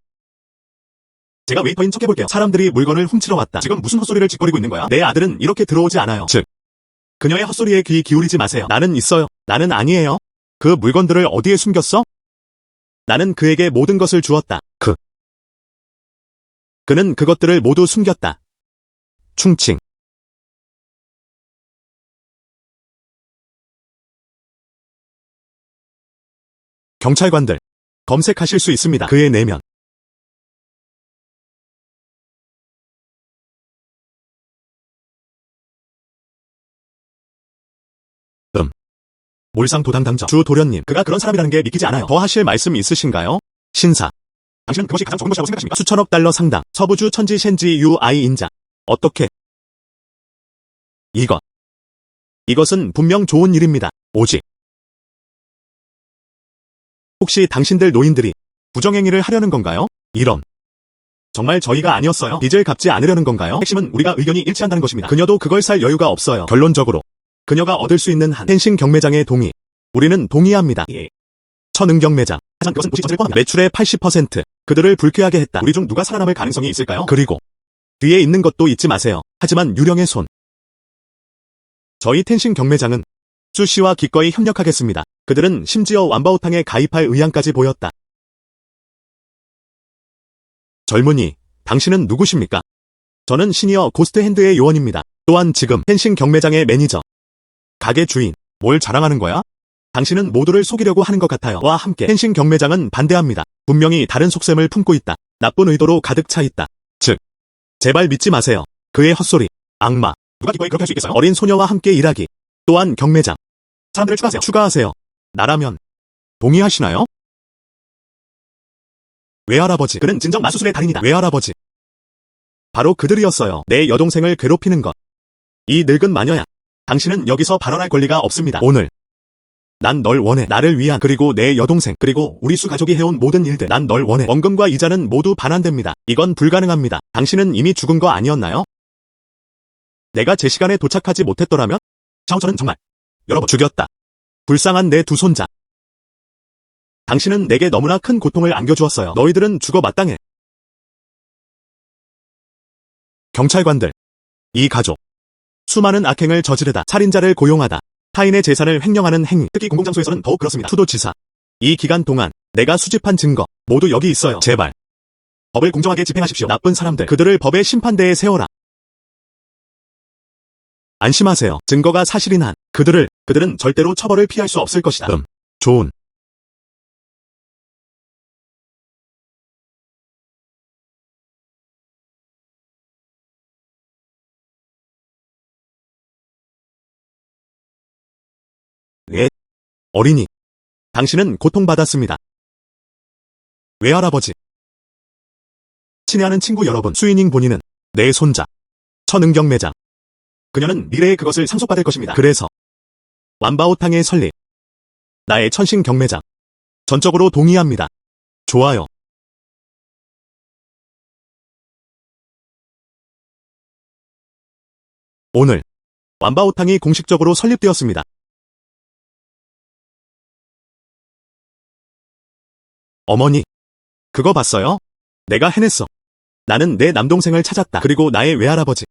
제가 웨이터인 척 해볼게요. 사람들이 물건을 훔치러 왔다. 지금 무슨 헛소리를 짓거리고 있는 거야? 내 아들은 이렇게 들어오지 않아요. 즉, 그녀의 헛소리에 귀 기울이지 마세요. 나는 있어요. 나는 아니에요. 그 물건들을 어디에 숨겼어? 나는 그에게 모든 것을 주었다. 그는 그것들을 모두 숨겼다. 충칭. 경찰관들. 검색하실 수 있습니다. 그의 내면. 몰상도당 당정. 주 도련님. 그가 그런 사람이라는 게 믿기지 않아요. 더 하실 말씀 있으신가요? 신사. 당신은 그것이 가장 적은 것이라고 생각하십니까? 수천억 달러 상당. 서부주 천지 셴지 UI 인자. 어떻게? 이것은 분명 좋은 일입니다. 오직. 혹시 당신들 노인들이 부정행위를 하려는 건가요? 이런. 정말 저희가 아니었어요. 빚을 갚지 않으려는 건가요? 핵심은 우리가 의견이 일치한다는 것입니다. 그녀도 그걸 살 여유가 없어요. 결론적으로. 그녀가 얻을 수 있는 한 펜싱 경매장의 동의. 우리는 동의합니다. 예. 천응 경매장. 하지만 그것은 도시 전체를 포함합니다. 매출의 80%. 그들을 불쾌하게 했다. 우리 중 누가 살아남을 가능성이 있을까요? 그리고 뒤에 있는 것도 잊지 마세요. 하지만 유령의 손. 저희 텐싱 경매장은 수씨와 기꺼이 협력하겠습니다. 그들은 심지어 완바오탕에 가입할 의향까지 보였다. 젊은이, 당신은 누구십니까? 저는 시니어 고스트핸드의 요원입니다. 또한 지금 텐싱 경매장의 매니저. 가게 주인. 뭘 자랑하는 거야? 당신은 모두를 속이려고 하는 것 같아요. 와 함께 텐싱 경매장은 반대합니다. 분명히 다른 속셈을 품고 있다. 나쁜 의도로 가득 차 있다. 즉, 제발 믿지 마세요. 그의 헛소리. 악마. 누가 기꺼이 그렇게 할 수 있겠어요? 어린 소녀와 함께 일하기. 또한 경매장. 사람들을 추가하세요. 추가하세요. 나라면 동의하시나요? 외할아버지. 그는 진정 마수술의 달인이다. 외할아버지. 바로 그들이었어요. 내 여동생을 괴롭히는 것. 이 늙은 마녀야. 당신은 여기서 발언할 권리가 없습니다. 오늘. 난 널 원해. 나를 위한 그리고 내 여동생 그리고 우리 수 가족이 해온 모든 일들. 난 널 원해. 원금과 이자는 모두 반환됩니다. 이건 불가능합니다. 당신은 이미 죽은 거 아니었나요? 내가 제 시간에 도착하지 못했더라면? 저는 정말 여러분 죽였다. 불쌍한 내 두 손자. 당신은 내게 너무나 큰 고통을 안겨주었어요. 너희들은 죽어 마땅해. 경찰관들. 이 가족. 수많은 악행을 저지르다 살인자를 고용하다. 타인의 재산을 횡령하는 행위. 특히 공공장소에서는 더욱 그렇습니다. 투도지사. 이 기간 동안 내가 수집한 증거 모두 여기 있어요. 제발. 법을 공정하게 집행하십시오. 나쁜 사람들. 그들을 법의 심판대에 세워라. 안심하세요. 증거가 사실인 한 그들은 절대로 처벌을 피할 수 없을 것이다. 좋은. 왜? 어린이. 당신은 고통받았습니다. 외할아버지. 친애하는 친구 여러분. 스위닝 본인은 내 손자. 천응경매장. 그녀는 미래에 그것을 상속받을 것입니다. 그래서 완바오탕의 설립. 나의 천신 경매장. 전적으로 동의합니다. 좋아요. 오늘 완바오탕이 공식적으로 설립되었습니다. 어머니. 그거 봤어요? 내가 해냈어. 나는 내 남동생을 찾았다. 그리고 나의 외할아버지.